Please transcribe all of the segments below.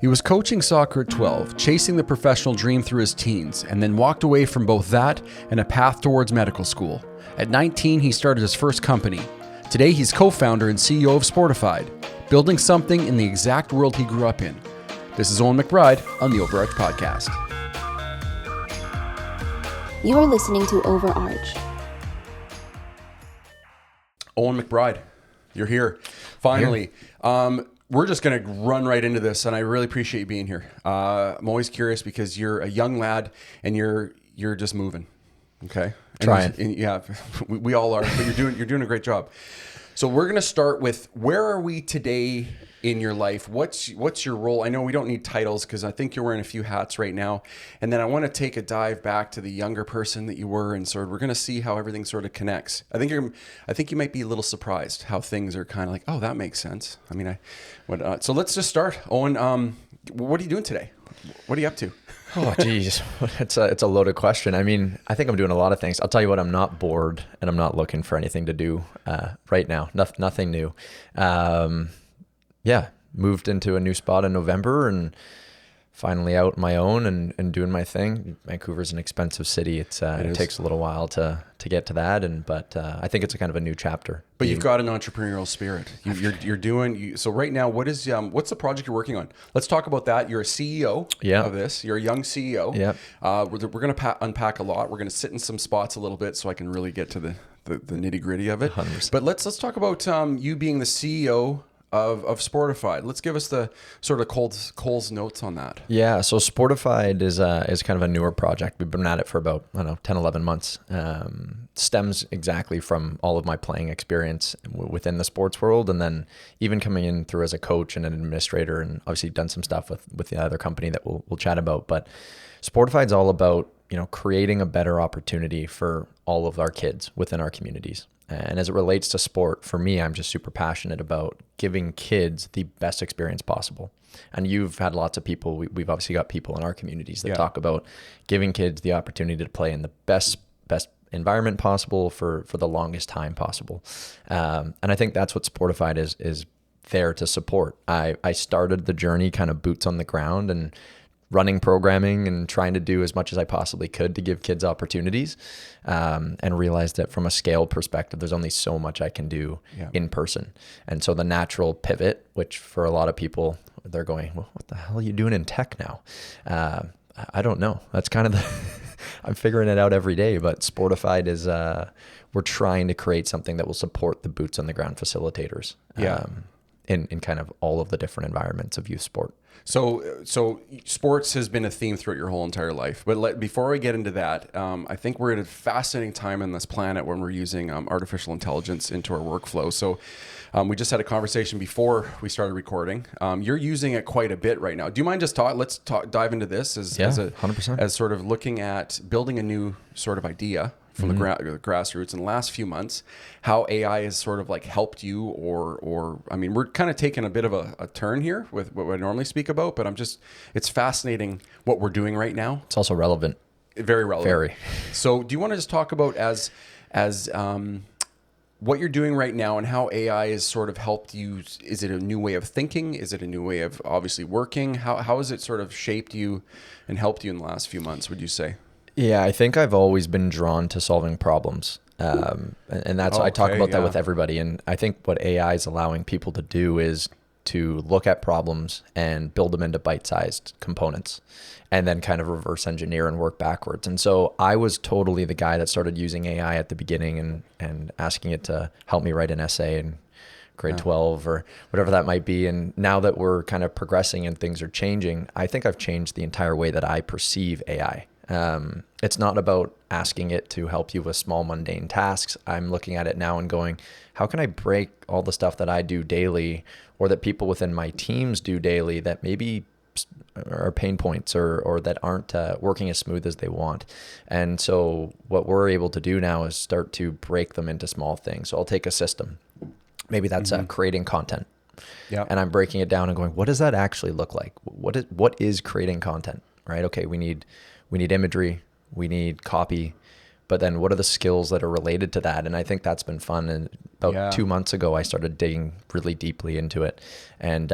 He was coaching soccer at 12, chasing the professional dream through his teens, and then walked away from both that and a path towards medical school. At 19, he started his first company. Today, he's co-founder and CEO of Sportified, building something in the exact world he grew up in. This is Owen McBride on the OverArch podcast. You are listening to OverArch. Owen McBride, you're here. Finally. We're just going to run right into this, and I really appreciate you being here. I'm always curious because you're a young lad, and you're just moving. Okay, Trying. Yeah, we all are, but you're doing a great job. So we're going to start with, where are we today in your life? What's your role? I know we don't need titles because I think you're wearing a few hats right now. And then I want to take a dive back to the younger person that you were, and sort of, we're going to see how everything sort of connects. I think you might be a little surprised how things are kind of like, oh, that makes sense. I mean, so let's just start. Owen, what are you doing today? What are you up to? Oh, geez. It's a loaded question. I mean, I think I'm doing a lot of things. I'll tell you what, I'm not bored and I'm not looking for anything to do right now. Nothing new. Moved into a new spot in November and finally out on my own and doing my thing. Vancouver's an expensive city. It takes a little while to get to that, but I think it's a kind of a new chapter. But you've got an entrepreneurial spirit. You're doing. So right now, what's the project you're working on? Let's talk about that. You're a CEO of this. You're a young CEO. Yeah. We're going to unpack a lot. We're going to sit in some spots a little bit so I can really get to the nitty gritty of it. 100%. But let's talk about you being the CEO of Sportified. Let's give us the sort of Cole's notes on that. Yeah, so Sportified is kind of a newer project. We've been at it for about 10, 11 months. Stems exactly from all of my playing experience within the sports world, and then even coming in through as a coach and an administrator, and obviously done some stuff with the other company that we'll chat about. But Sportified's all about creating a better opportunity for all of our kids within our communities. And as it relates to sport, for me, I'm just super passionate about giving kids the best experience possible. And you've had lots of people, we've obviously got people in our communities that talk about giving kids the opportunity to play in the best environment possible for the longest time possible. And I think that's what Sportified is there to support. I started the journey kind of boots on the ground and running programming and trying to do as much as I possibly could to give kids opportunities, and realized that from a scale perspective, there's only so much I can do in person. And so the natural pivot, which for a lot of people, they're going, well, what the hell are you doing in tech now? I don't know. That's kind of I'm figuring it out every day, but Sportified is, we're trying to create something that will support the boots on the ground facilitators. In kind of all of the different environments of youth sport. So sports has been a theme throughout your whole entire life. But before we get into that, I think we're at a fascinating time on this planet when we're using artificial intelligence into our workflow. So we just had a conversation before we started recording. You're using it quite a bit right now. Do you mind just dive into this as 100%. As sort of looking at building a new sort of idea from the grassroots in the last few months, how AI has sort of like helped you, or I mean, we're kind of taking a bit of a turn here with what I normally speak about, but it's fascinating what we're doing right now. It's also relevant. Very relevant. Very. So do you want to just talk about as what you're doing right now and how AI has sort of helped you? Is it a new way of thinking? Is it a new way of obviously working? How has it sort of shaped you and helped you in the last few months, would you say? Yeah, I think I've always been drawn to solving problems. And that's, I talk about that with everybody. And I think what AI is allowing people to do is to look at problems and build them into bite-sized components and then kind of reverse engineer and work backwards. And so I was totally the guy that started using AI at the beginning and asking it to help me write an essay in grade 12 or whatever that might be. And now that we're kind of progressing and things are changing, I think I've changed the entire way that I perceive AI. It's not about asking it to help you with small mundane tasks. I'm looking at it now and going, how can I break all the stuff that I do daily or that people within my teams do daily that maybe are pain points or that aren't working as smooth as they want. And so what we're able to do now is start to break them into small things. So I'll take a system. Maybe that's creating content. Yeah. And I'm breaking it down and going, what does that actually look like? What is creating content, right? Okay, we need imagery, we need copy, but then what are the skills that are related to that? And I think that's been fun. And about 2 months ago, I started digging really deeply into it. And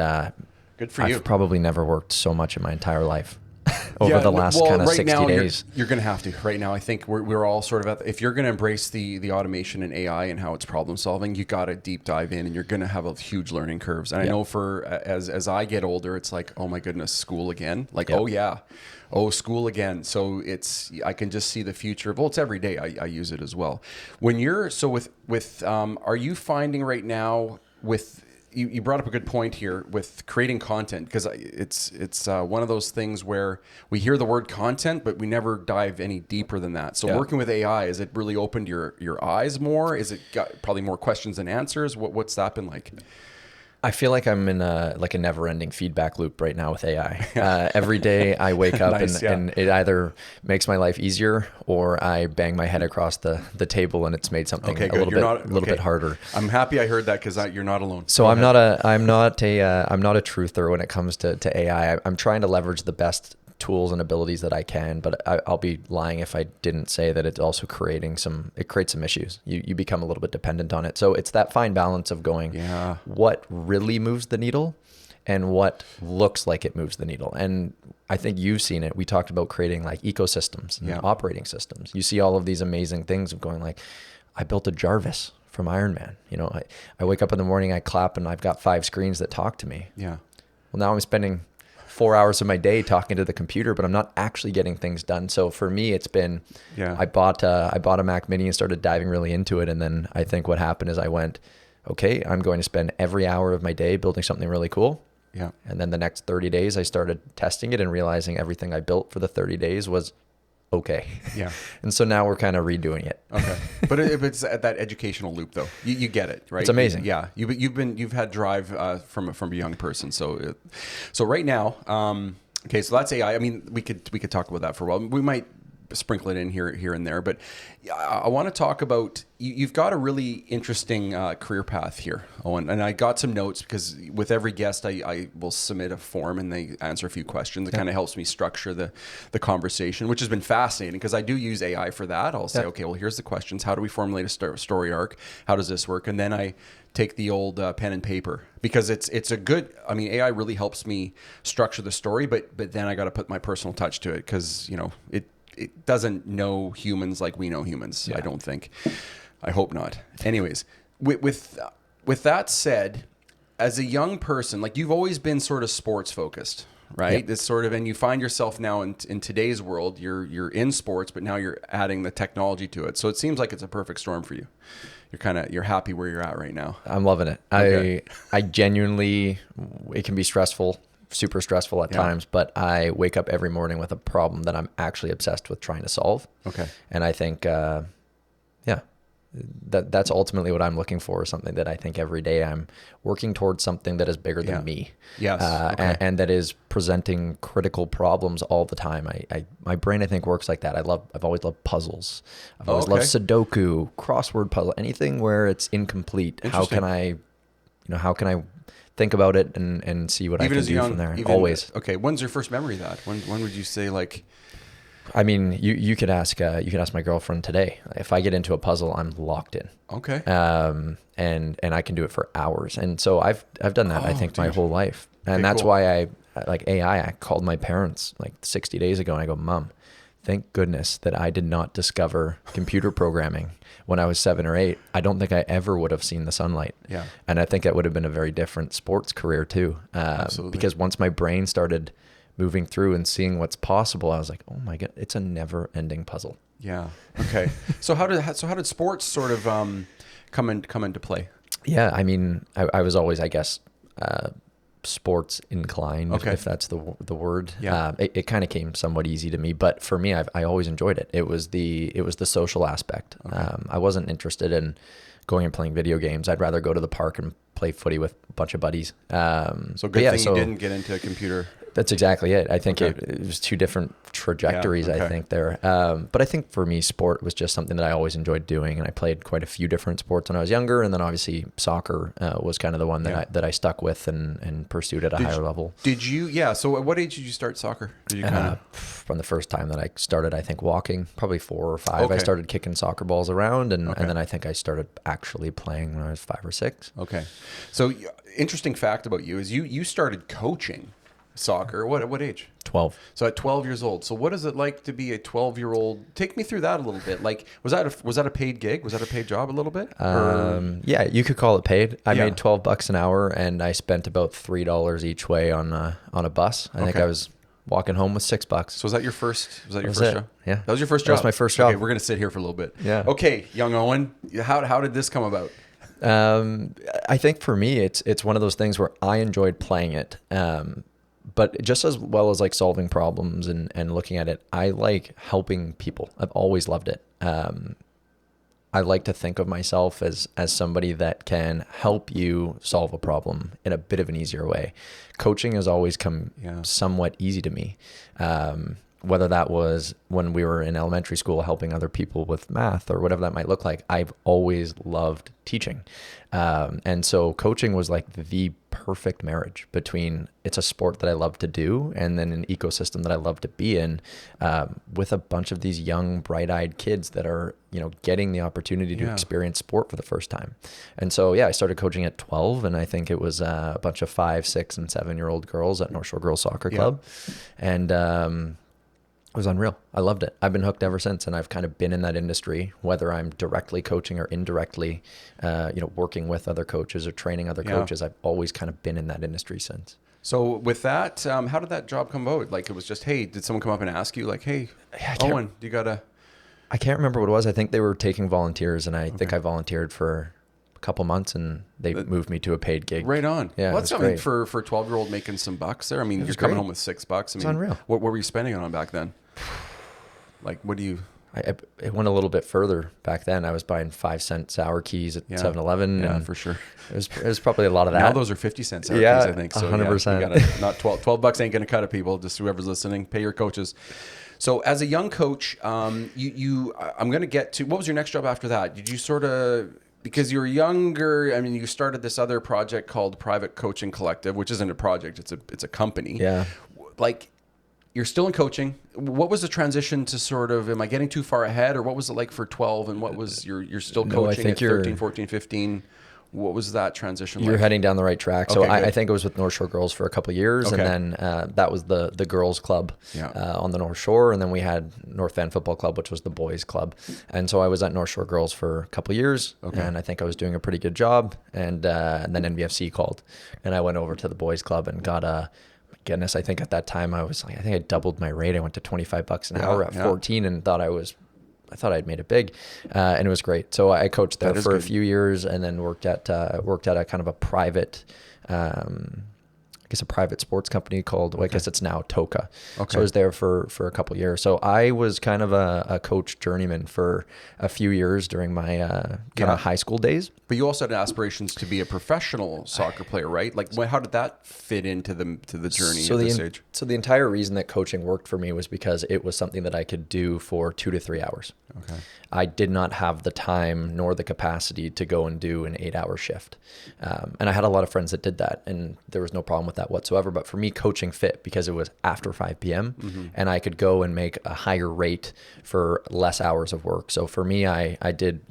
Good for you. I've probably never worked so much in my entire life over the last kind of 60 days. You're going to have to. Right now, I think we're all sort of if you're going to embrace the automation and AI and how it's problem solving, you got to deep dive in, and you're going to have a huge learning curves. And I know as I get older, it's like, oh my goodness, school again. Like, school again. So I can just see the future. Well, it's every day. I use it as well. When you're are you finding right now with you brought up a good point here with creating content, because it's one of those things where we hear the word content, but we never dive any deeper than that. So working with AI, has it really opened your eyes more? Is it got probably more questions than answers? What's that been like? I feel like I'm in a never-ending feedback loop right now with AI. Every day I wake up and it either makes my life easier or I bang my head across the table and it's made something a little bit harder. I'm happy I heard that, because you're not alone. So I'm not a truther when it comes to AI. I'm trying to leverage the best tools and abilities that I can, but I'll be lying if I didn't say that it's also creates some issues. You become a little bit dependent on it. So it's that fine balance of going, what really moves the needle and what looks like it moves the needle. And I think you've seen it. We talked about creating like ecosystems and operating systems. You see all of these amazing things of going like, I built a Jarvis from Iron Man. I wake up in the morning, I clap, and I've got 5 screens that talk to me. Yeah. Well, now I'm spending 4 hours of my day talking to the computer, but I'm not actually getting things done. So for me, it's been, I bought a Mac Mini and started diving really into it. And then I think what happened is I went, okay, I'm going to spend every hour of my day building something really cool. Yeah. And then the next 30 days, I started testing it and realizing everything I built for the 30 days was okay. Yeah. And so now we're kind of redoing it. Okay. But it's at that educational loop though. You get it, right? It's amazing. You've had drive from a young person. So right now, okay, so that's AI. I mean, we could talk about that for a while. We might sprinkle it in here and there, but I want to talk about you've got a really interesting career path here, Owen, and I got some notes because with every guest I will submit a form and they answer a few questions. It kind of helps me structure the conversation, which has been fascinating because I do use AI for that. I'll say, okay, well, here's the questions. How do we formulate a story arc? How does this work? And then I take the old pen and paper, because it's a good, I mean, AI really helps me structure the story, but then I got to put my personal touch to it, because it doesn't know humans like we know humans. I don't think. I hope not. Anyways, with that said, as a young person, like you've always been sort of sports focused, right? Yep. It's sort of, and you find yourself now in today's world, you're in sports, but now you're adding the technology to it. So it seems like it's a perfect storm for you. You're happy where you're at right now. I'm loving it. Okay. I genuinely, it can be stressful, super stressful at times, but I wake up every morning with a problem that I'm actually obsessed with trying to solve. Okay. And I think, that's ultimately what I'm looking for, something that I think every day I'm working towards something that is bigger than me. Yes. And that is presenting critical problems all the time. My brain, I think, works like that. I've always loved puzzles. I've always loved Sudoku, crossword puzzle, anything where it's incomplete. How can I think about it and see what even I can do from there? Always. Okay. When's your first memory of that? When would you say like? I mean, you could ask my girlfriend today. If I get into a puzzle, I'm locked in. Okay. And I can do it for hours. And so I've done that, I think, my whole life. And that's why I like AI. I called my parents like 60 days ago and I go, Mom, thank goodness that I did not discover computer programming when I was 7 or 8. I don't think I ever would have seen the sunlight. Yeah. And I think that would have been a very different sports career too. Absolutely. Because once my brain started moving through and seeing what's possible, I was like, oh my God, it's a never ending puzzle. Yeah. Okay. So how did sports sort of come into play? Yeah. I mean, I was always, I guess, sports inclined, if that's the word. Yeah. It kind of came somewhat easy to me, but for me, I always enjoyed it. It was the social aspect. Okay. I wasn't interested in going and playing video games. I'd rather go to the park and play footy with a bunch of buddies. So good thing you didn't get into a computer. That's exactly it. I think it was two different trajectories, I think there. But I think for me, sport was just something that I always enjoyed doing. And I played quite a few different sports when I was younger. And then obviously soccer was kind of the one that I stuck with and pursued at a higher level. Did you, so at what age did you start soccer? Did you From the first time that I started, I think walking, probably 4 or 5, I started kicking soccer balls around. And then I think I started actually playing when I was 5 or 6. Okay. So interesting fact about you is you started coaching soccer. What age? 12. So at 12 years old. So what is it like to be a 12-year-old? Take me through that a little bit. Like, was that a paid gig? Was that a paid job a little bit? Yeah, you could call it paid. I made $12 an hour, and I spent about $3 each way on a bus. I think I was walking home with $6. So was that your first job? Yeah. That was your first job? That was my first job. Okay, we're going to sit here for a little bit. Yeah. Okay, young Owen, how did this come about? I think for me, it's one of those things where I enjoyed playing it. But just as well as like solving problems and looking at it, I like helping people. I've always loved it. I like to think of myself as somebody that can help you solve a problem in a bit of an easier way. Coaching has always come somewhat easy to me. Whether that was when we were in elementary school helping other people with math or whatever that might look like, I've always loved teaching. And so coaching was like the perfect marriage between it's a sport that I love to do and then an ecosystem that I love to be in, with a bunch of these young, bright-eyed kids that are, getting the opportunity to experience sport for the first time. And so, I started coaching at 12, and I think it was a bunch of 5, 6, and 7-year-old girls at North Shore Girls Soccer Club. And it was unreal. I loved it. I've been hooked ever since, and I've kind of been in that industry, whether I'm directly coaching or indirectly, working with other coaches or training other coaches. I've always kind of been in that industry since. So with that, how did that job come about? Like it was just, hey, did someone come up and ask you like, hey, Owen, you gotta... I can't remember what it was. I think they were taking volunteers, and I think I volunteered for a couple months, and they moved me to a paid gig. Right on. Yeah, well, that's something for a 12-year-old making some bucks there. I mean, you're coming home with $6. I mean, it's unreal. What were you spending it on back then? Like, what do you... It went a little bit further back then. I was buying 5-cent sour keys at 7-Eleven. Yeah, and for sure. It was probably a lot of that. Now those are 50-cent sour keys, I think. So 100%. You gotta, not $12 ain't gonna cut it, people. Just whoever's listening, pay your coaches. So as a young coach, I'm gonna get to, what was your next job after that? Did you sort of, because you were younger, I mean, you started this other project called Private Coaching Collective, which isn't a project, it's a company. Yeah. Like, you're still in coaching. What was the transition to sort of, am I getting too far ahead, or what was it like for 12, and what was you're still coaching at 13, 14, 15? What was that transition like? You're heading down the right track. So Okay, I think it was with North Shore Girls for a couple of years, and then that was the girls club on the North Shore, and then we had North Van Football Club, which was the boys club. And so I was at North Shore Girls for a couple of years, and I think I was doing a pretty good job. And then NBFC called, and I went over to the boys club and got a... Goodness, I think at that time I think I doubled my rate. I went to $25 an hour at 14 and thought I'd made it big, and it was great. So I coached there for a few years, and then worked at a kind of a private, a private sports company called, I guess it's now Toka. So I was there for a couple of years. So I was kind of a coach journeyman for a few years during my kind of high school days. But you also had aspirations to be a professional soccer player, right? Like, how did that fit into the journey at this age? So the entire reason that coaching worked for me was because it was something that I could do for 2 to 3 hours. Okay. I did not have the time nor the capacity to go and do an 8-hour shift. And I had a lot of friends that did that, and there was no problem with that whatsoever. But for me, coaching fit because it was after 5 p.m. And I could go and make a higher rate for less hours of work. So for me, I did,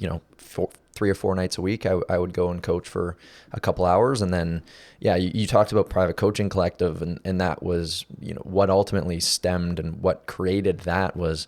3 or 4 nights a week, I would go and coach for a couple hours. And then, you talked about Private Coaching Collective, and that was, what ultimately stemmed and what created that was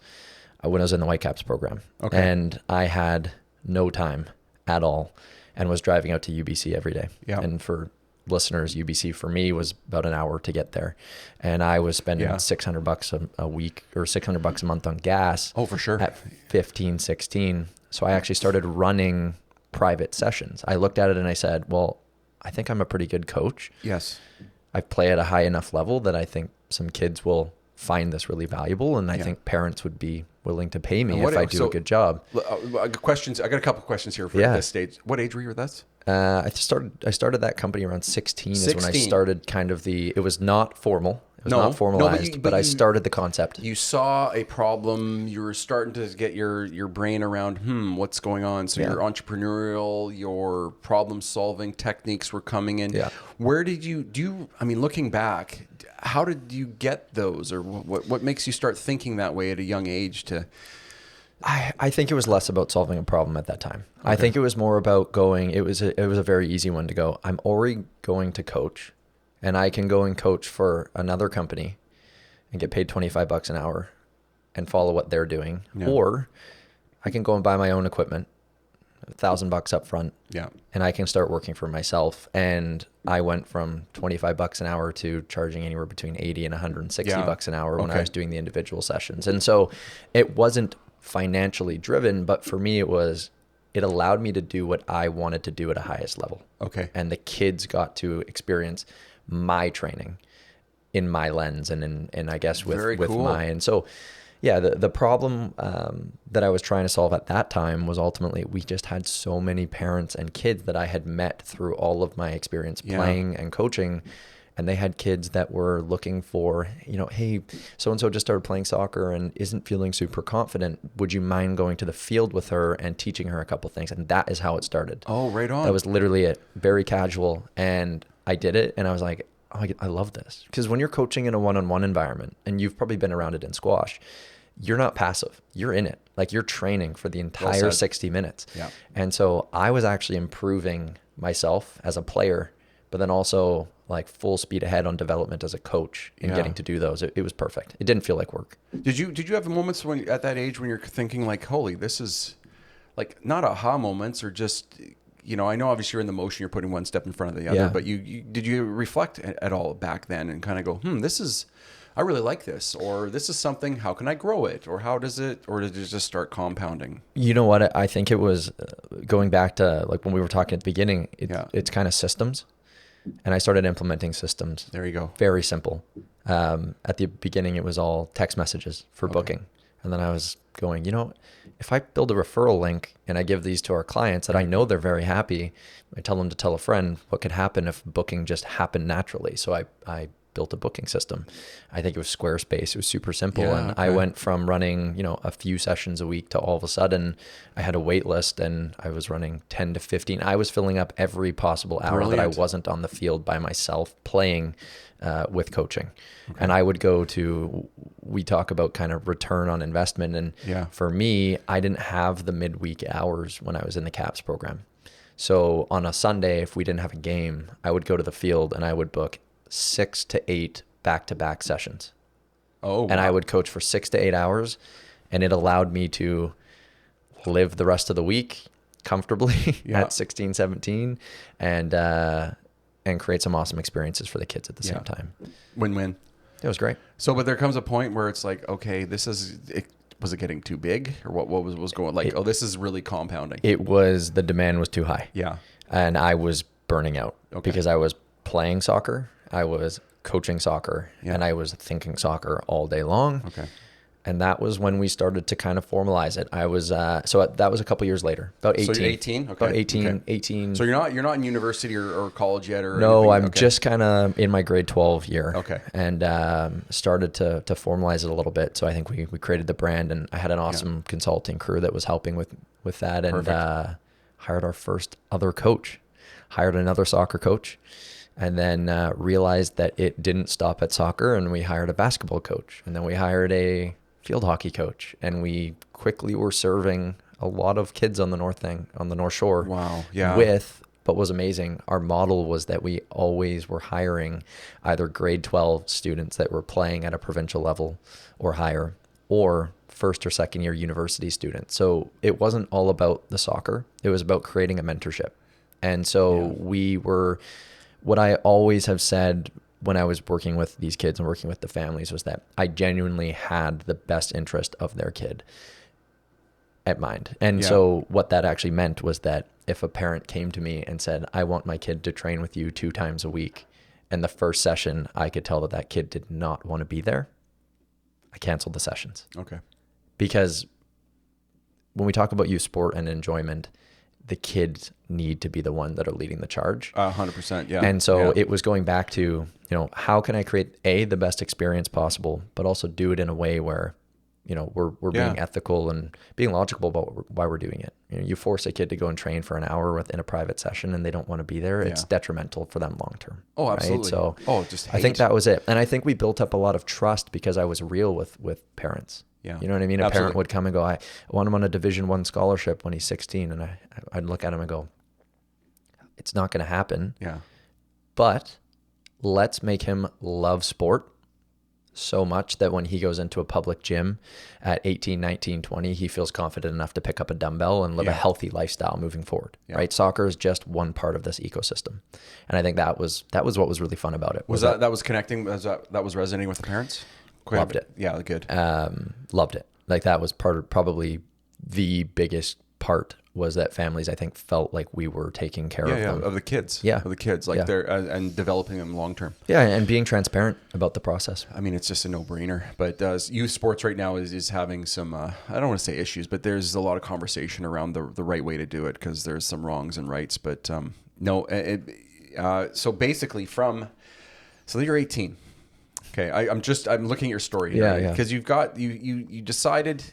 when I was in the Whitecaps program. Okay. And I had no time at all and was driving out to UBC every day. Yeah. And for listeners, UBC for me was about an hour to get there. And I was spending $600 a week or $600 a month on gas. Oh, for sure. At 15, 16. So I actually started running private sessions. I looked at it and I said, well, I think I'm a pretty good coach. Yes. I play at a high enough level that I think some kids will find this really valuable. And I think parents would be willing to pay me if I do a good job. Questions. I got a couple of questions here for this stage. What age were you with us? I started that company around 16 is when I started kind of it was not formal. It was not formalized, but I started the concept. You saw a problem. You were starting to get your brain around, what's going on? So your entrepreneurial, your problem solving techniques were coming in. Yeah. Where did looking back, how did you get those, or what makes you start thinking that way at a young age? I think it was less about solving a problem at that time. Okay. I think it was more about going. It was a very easy one to go. I'm already going to coach, and I can go and coach for another company and get paid $25 an hour and follow what they're doing. Yeah. Or I can go and buy my own equipment, $1,000 up front. Yeah. And I can start working for myself. And I went from $25 an hour to charging anywhere between $80 and $160 an hour when I was doing the individual sessions. And so it wasn't financially driven, but for me, it allowed me to do what I wanted to do at a highest level. Okay. And the kids got to experience my training in my lens and I guess with cool. and so yeah, the problem that I was trying to solve at that time was ultimately we just had so many parents and kids that I had met through all of my experience playing and coaching. And they had kids that were looking for, hey, so-and-so just started playing soccer and isn't feeling super confident. Would you mind going to the field with her and teaching her a couple things? And that is how it started. Oh, right on. That was literally it. Very casual. And I did it. And I was like, oh, I love this. Because when you're coaching in a one-on-one environment, and you've probably been around it in squash, you're not passive. You're in it. Like you're training for the entire 60 minutes. Yeah. And so I was actually improving myself as a player, but then also like full speed ahead on development as a coach and getting to do those. It was perfect. It didn't feel like work. Did you have moments when at that age when you're thinking like, holy, this is like not aha moments or just, I know obviously you're in the motion, you're putting one step in front of the other, but did you reflect at all back then and kind of go, I really like this, or this is something, how can I grow it? Or how does it, or did it just start compounding? You know what? I think it was going back to like when we were talking at the beginning, it's kind of systems. And I started implementing systems. There you go. Very simple. At the beginning, it was all text messages for booking. And then I was going, if I build a referral link and I give these to our clients that I know they're very happy, I tell them to tell a friend, what could happen if booking just happened naturally? So I built a booking system. I think it was Squarespace. It was super simple. I went from running, a few sessions a week to all of a sudden I had a waitlist and I was running 10 to 15. I was filling up every possible hour that I wasn't on the field by myself playing with coaching. Okay. And I would go to, we talk about kind of return on investment. And for me, I didn't have the midweek hours when I was in the CAPS program. So on a Sunday, if we didn't have a game, I would go to the field and I would book 6 to 8 back-to-back sessions. Oh, wow. And I would coach for 6 to 8 hours, and it allowed me to live the rest of the week comfortably at 16, 17, and create some awesome experiences for the kids at the same time. Win-win. It was great. So, but there comes a point where it's like, okay, was it getting too big, or what was going like? This is really compounding. The demand was too high. Yeah, and I was burning out because I was playing soccer. I was coaching soccer and I was thinking soccer all day long. Okay. And that was when we started to kind of formalize it. I was, that was a couple years later, about 18. So you're 18? Okay. About 18, okay. 18. So you're not in university or college yet or No, anything? I'm just kind of in my grade 12 year. Okay. And started to formalize it a little bit. So I think we created the brand and I had an awesome consulting crew that was helping with that and hired our first other coach, hired another soccer coach. And then realized that it didn't stop at soccer, and we hired a basketball coach, and then we hired a field hockey coach, and we quickly were serving a lot of kids on the North Shore. Wow, yeah. But was amazing, our model was that we always were hiring either grade 12 students that were playing at a provincial level or higher, or first or second year university students. So it wasn't all about the soccer; it was about creating a mentorship, and so we were. What I always have said when I was working with these kids and working with the families was that I genuinely had the best interest of their kid at mind. And so what that actually meant was that if a parent came to me and said, I want my kid to train with you 2 times a week, and the first session I could tell that kid did not want to be there, I canceled the sessions. Okay. Because when we talk about youth sport and enjoyment, the kids need to be the one that are leading the charge. 100%, yeah. And so it was going back to, how can I create the best experience possible, but also do it in a way where, we're being ethical and being logical about why we're doing it. You force a kid to go and train for an hour within a private session and they don't want to be there. It's detrimental for them long term. Oh, absolutely. Right? So just I think that was it. And I think we built up a lot of trust because I was real with parents. Yeah. You know what I mean? A parent would come and go, I want him on a Division I scholarship when he's 16. And I'd look at him and go, it's not going to happen. Yeah. But let's make him love sport so much that when he goes into a public gym at 18, 19, 20, he feels confident enough to pick up a dumbbell and live a healthy lifestyle moving forward, right? Soccer is just one part of this ecosystem. And I think that was what was really fun about it. Was that was connecting, that was resonating with the parents? Loved it. Yeah, good. Loved it. Like that was probably the biggest part was that families, I think, felt like we were taking care of them. Of the kids. Yeah. Of the kids, like they're, and developing them long term. Yeah, and being transparent about the process. I mean, it's just a no-brainer. But youth sports right now is having some, I don't want to say issues, but there's a lot of conversation around the right way to do it because there's some wrongs and rights. But so basically so you're 18. Okay, I'm looking at your story. Yeah. Because you decided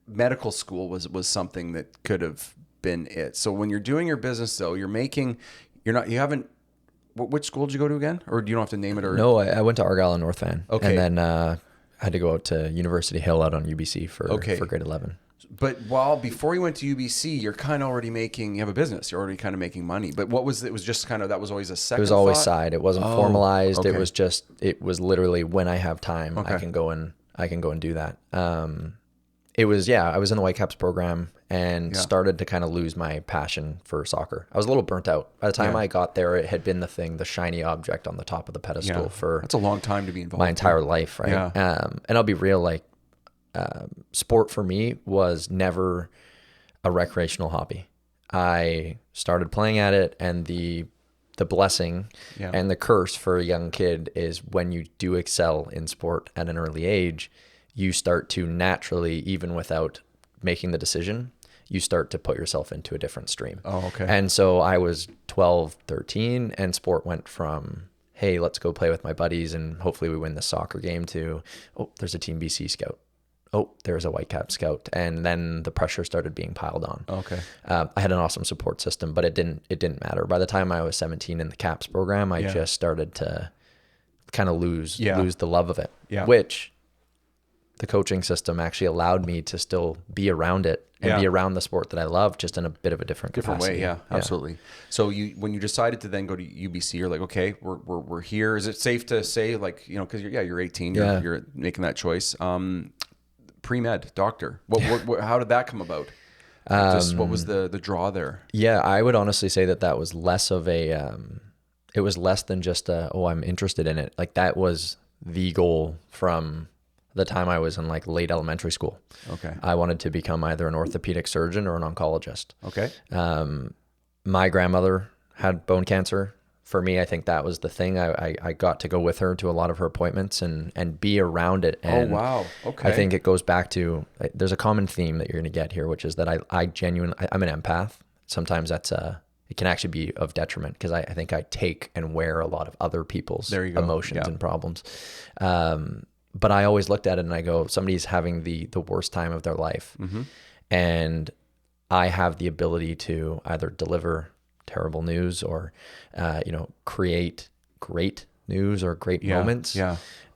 medical school was something that could have been it. So when you're doing your business though, which school did you go to again? Or do you don't have to name it? Or No, I went to Argyle and North Van. Okay. And then I had to go out to University Hill out on UBC for grade 11. But before you went to UBC, you're kind of already you have a business. You're already kind of making money. But it was just kind of, that was always a second It was always thought? side. It wasn't formalized. Okay. It was literally when I have time, I can go and do that. I was in the Whitecaps program and started to kind of lose my passion for soccer. I was a little burnt out. By the time I got there, it had been the shiny object on the top of the pedestal for that's a long time to be involved. My entire life, right? Yeah. And I'll be real, sport for me was never a recreational hobby. I started playing at it, and the blessing and the curse for a young kid is when you do excel in sport at an early age, you start to naturally, even without making the decision, you start to put yourself into a different stream. Oh, okay. And so I was 12, 13, and sport went from, hey, let's go play with my buddies and hopefully we win the soccer game, to, oh, there's a Team BC scout. Oh, there's a Whitecap scout. And then the pressure started being piled on. Okay. I had an awesome support system, but it didn't matter. By the time I was 17 in the CAPS program, I just started to kind of lose the love of it, which the coaching system actually allowed me to still be around it and be around the sport that I love, just in a bit of a different capacity. way. Yeah, absolutely. So when you decided to then go to UBC, you're like, okay, we're here. Is it safe to say, because you're 18, you're making that choice. Pre-med doctor. What how did that come about? What was the draw there? Yeah, I would honestly say that was less of a, it was less than just I'm interested in it. Like that was the goal from the time I was in late elementary school. Okay. I wanted to become either an orthopedic surgeon or an oncologist. Okay. My grandmother had bone cancer. For me, I think that was the thing. I got to go with her to a lot of her appointments and be around it. And oh, wow. Okay. I think it goes back to, there's a common theme that you're going to get here, which is that I'm an empath. Sometimes it can actually be of detriment because I think I take and wear a lot of other people's emotions and problems. But I always looked at it and I go, somebody's having the worst time of their life. Mm-hmm. And I have the ability to either deliver terrible news or, create great news or great moments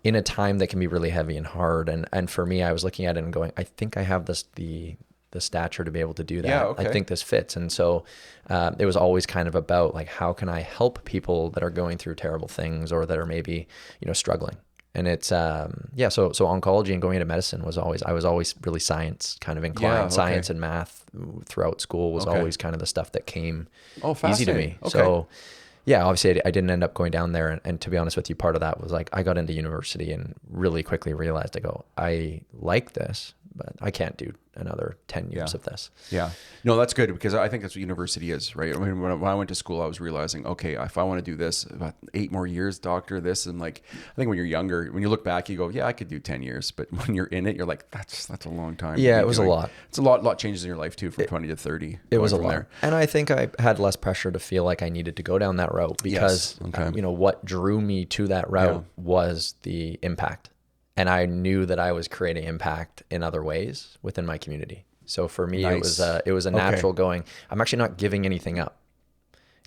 in a time that can be really heavy and hard. And for me, I was looking at it and going, I think I have the stature to be able to do that. I think this fits. And so it was always kind of about how can I help people that are going through terrible things or that are maybe, struggling. And it's, so oncology and going into medicine I was always really science kind of inclined. Science and math throughout school was always kind of the stuff that came easy to me. Okay. So obviously I didn't end up going down there. And to be honest with you, part of that was I got into university and really quickly realized I like this, but I can't do another 10 years of this. Yeah. No, that's good, because I think that's what university is, right? I mean, when I went to school, I was realizing, okay, if I want to do this, about 8 more years, doctor, this, and like, I think when you're younger, when you look back, you go, yeah, I could do 10 years. But when you're in it, you're like, that's a long time. Yeah, it was a lot. It's a lot changes in your life too, from 20 to 30. It was a lot. There. And I think I had less pressure to feel like I needed to go down that route, because, what drew me to that route was the impact. And I knew that I was creating impact in other ways within my community. So for me, it was a natural going, I'm actually not giving anything up.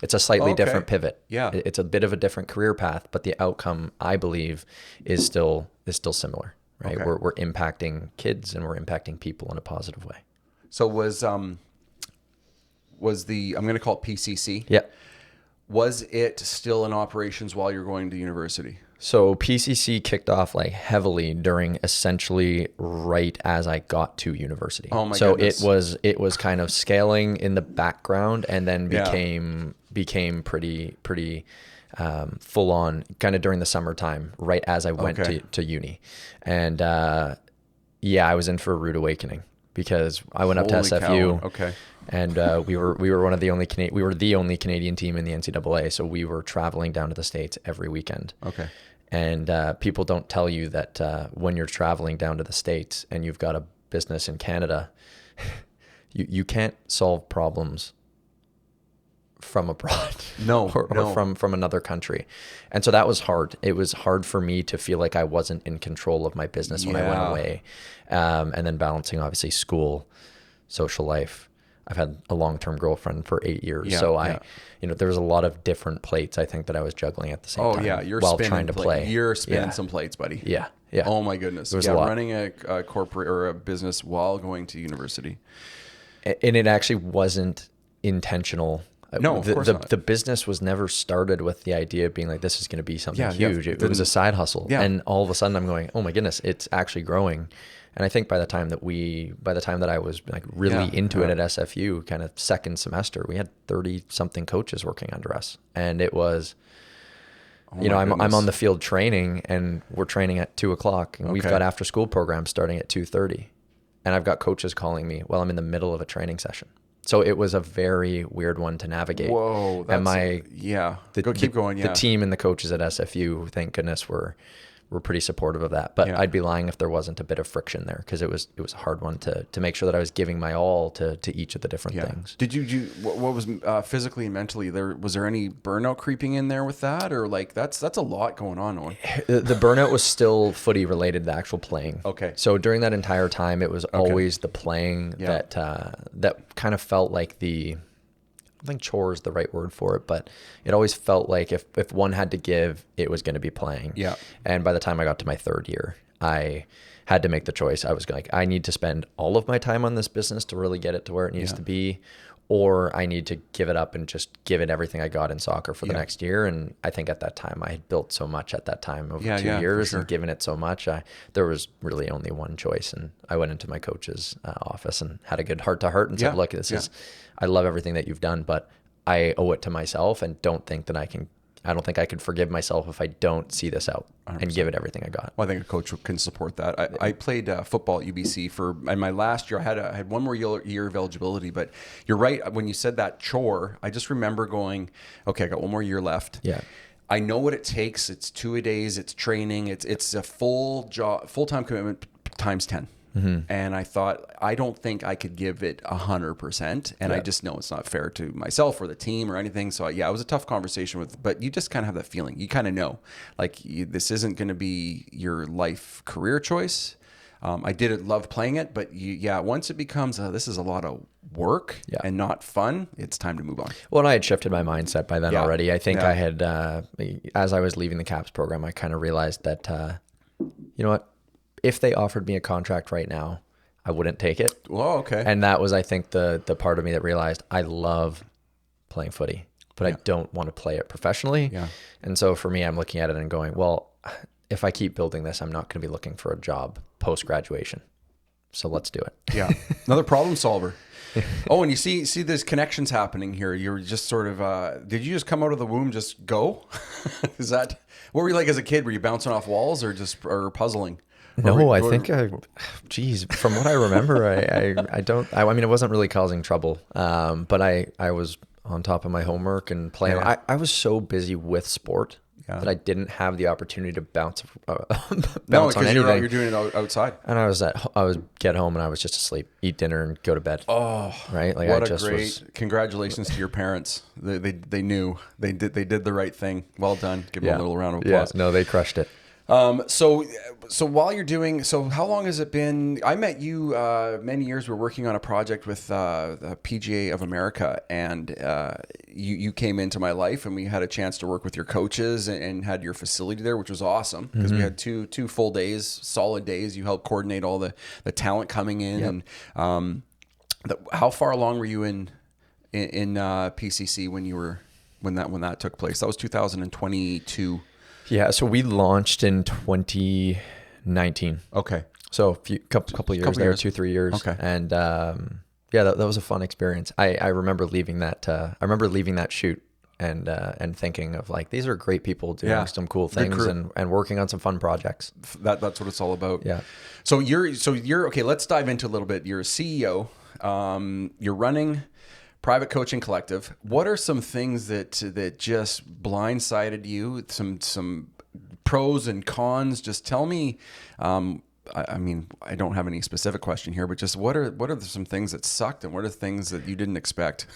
It's a slightly different pivot. Yeah. It's a bit of a different career path, but the outcome, I believe, is still similar, right? Okay. We're impacting kids and we're impacting people in a positive way. So was the, I'm going to call it PCC. Yeah. Was it still in operations while you're going to university? So PCC kicked off like heavily during essentially right as I got to university. Oh my so goodness. it was kind of scaling in the background, and then became pretty full on kind of during the summertime, right as I went to uni. And I was in for a rude awakening, because I went up to SFU. Cow. Okay. And we were the only Canadian team in the NCAA, so we were traveling down to the States every weekend. Okay. And people don't tell you that when you're traveling down to the States and you've got a business in Canada, you can't solve problems from abroad. or from another country. And so that was hard. It was hard for me to feel like I wasn't in control of my business when I went away. And then balancing obviously school, social life. I've had a long-term girlfriend for 8 years. There was a lot of different plates, I think, that I was juggling at the same time. Oh yeah. You're while spinning trying to play. You're spinning some plates, buddy. Yeah. Yeah. Oh my goodness. There's a lot. Running a corporate or a business while going to university. And it actually wasn't intentional. No, of course not. The business was never started with the idea of being like, this is going to be something huge. It was a side hustle. Yeah. And all of a sudden I'm going, oh my goodness, it's actually growing. And I think by the time that I was like really into it at SFU, kind of second semester, we had 30 something coaches working under us. And it was, I'm on the field training, and we're training at 2:00, and we've got after school programs starting at 2:30. And I've got coaches calling me while I'm in the middle of a training session. So it was a very weird one to navigate. Whoa. Keep going. The team and the coaches at SFU, thank goodness, were pretty supportive of that. But I'd be lying if there wasn't a bit of friction there, because it was a hard one to make sure that I was giving my all to each of the different things. Did you what was physically and mentally there? Was there any burnout creeping in there with that, or like that's a lot going on, Owen? The burnout was still footy related, the actual playing. Okay. So during that entire time, it was always the playing that kind of felt like I think chore is the right word for it, but it always felt like if one had to give, it was going to be playing. Yeah. And by the time I got to my third year, I had to make the choice. I was like, I need to spend all of my time on this business to really get it to where it needs to be, or I need to give it up and just give it everything I got in soccer for the next year. And I think at that time, I had built so much at that time over 2 years and given it so much. There was really only one choice. And I went into my coach's office and had a good heart-to-heart and said, look, I love everything that you've done, but I owe it to myself, and don't think I don't think I could forgive myself if I don't see this out 100%. And give it everything I got. Well, I think a coach can support that. I played football at UBC in my last year. I had one more year of eligibility, but you're right. When you said that chore, I just remember going, okay, I got one more year left. Yeah. I know what it takes. It's 2-a-days. It's training. It's a full-time commitment times 10. Mm-hmm. And I thought, I don't think I could give it 100%. And I just know it's not fair to myself or the team or anything. So it was a tough conversation but you just kind of have that feeling. You kind of know, like, this isn't going to be your life career choice. I did love playing it, but once it becomes, this is a lot of work and not fun, it's time to move on. Well, and I had shifted my mindset by then already. I think I had, as I was leaving the CAPS program, I kind of realized that, you know what? If they offered me a contract right now, I wouldn't take it. Oh, okay. And that was, I think, the part of me that realized I love playing footy, but I don't want to play it professionally. Yeah. And so for me, I'm looking at it and going, well, if I keep building this, I'm not going to be looking for a job post-graduation. So let's do it. Yeah. Another problem solver. Oh, and you see there's connections happening here. You're just sort of, did you just come out of the womb, just go? What were you like as a kid? Were you bouncing off walls or puzzling? No, I think geez, from what I remember, I mean, it wasn't really causing trouble. But I was on top of my homework and playing. Yeah. I was so busy with sport that I didn't have the opportunity to bounce No, on because anything. you're doing it outside. And I was get home and I was just asleep, eat dinner and go to bed. Oh, right. Like what a great, congratulations to your parents. They knew they did the right thing. Well done. Give them a little round of applause. Yeah, no, they crushed it. So while you're doing, so how long has it been? I met you many years. We're working on a project with the PGA of America, and you came into my life, and we had a chance to work with your coaches and had your facility there, which was awesome because we had two full days, solid days. You helped coordinate all the talent coming in, and how far along were you in PCC when that took place? That was 2022. Yeah, so we launched in 2019. Okay. So couple years there, 2-3 years. Okay. And that was a fun experience. I remember leaving that. I remember leaving that shoot and thinking of like, these are great people doing some cool things and working on some fun projects. That's what it's all about. Yeah. So you're okay. Let's dive into a little bit. You're a CEO. You're running Private Coaching Collective. What are some things that just blindsided you? Some pros and cons. Just tell me. I mean, I don't have any specific question here, but just what are some things that sucked, and what are things that you didn't expect?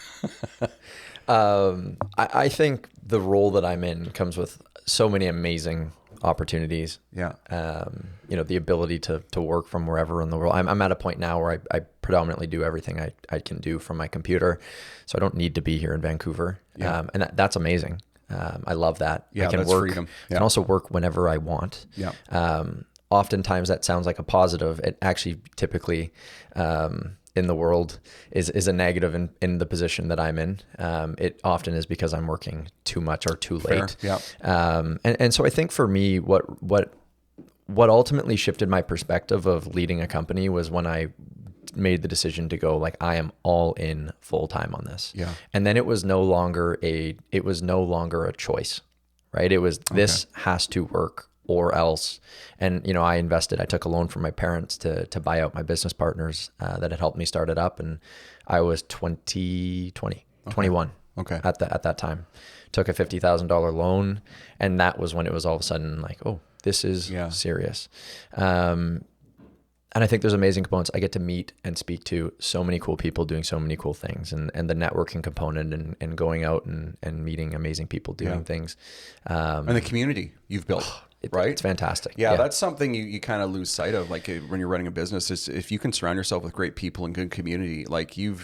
I think the role that I'm in comes with so many amazing opportunities. Yeah. The ability to work from wherever in the world. I'm at a point now where I predominantly do everything I can do from my computer. So I don't need to be here in Vancouver. Yeah. And that's amazing. I love that. Yeah, I can that's work. freedom. Yeah. I can also work whenever I want. Yeah. Oftentimes that sounds like a positive. It actually typically, in the world is a negative in the position that I'm in. It often is because I'm working too much or too late. Fair. Yeah. And so I think for me, what ultimately shifted my perspective of leading a company was when I made the decision to go like, I am all in full time on this. Yeah. And then it was no longer a choice, right? It was, this has to work or else. And, I took a loan from my parents to buy out my business partners that had helped me start it up. And I was 21 at that time. Took a $50,000 loan. And that was when it was all of a sudden like, oh, this is serious. And I think there's amazing components. I get to meet and speak to so many cool people doing so many cool things, and the networking component and going out and meeting amazing people doing things. And the community you've built. Right? It's fantastic. Yeah, that's something you kind of lose sight of. Like when you're running a business, is if you can surround yourself with great people and good community, like you're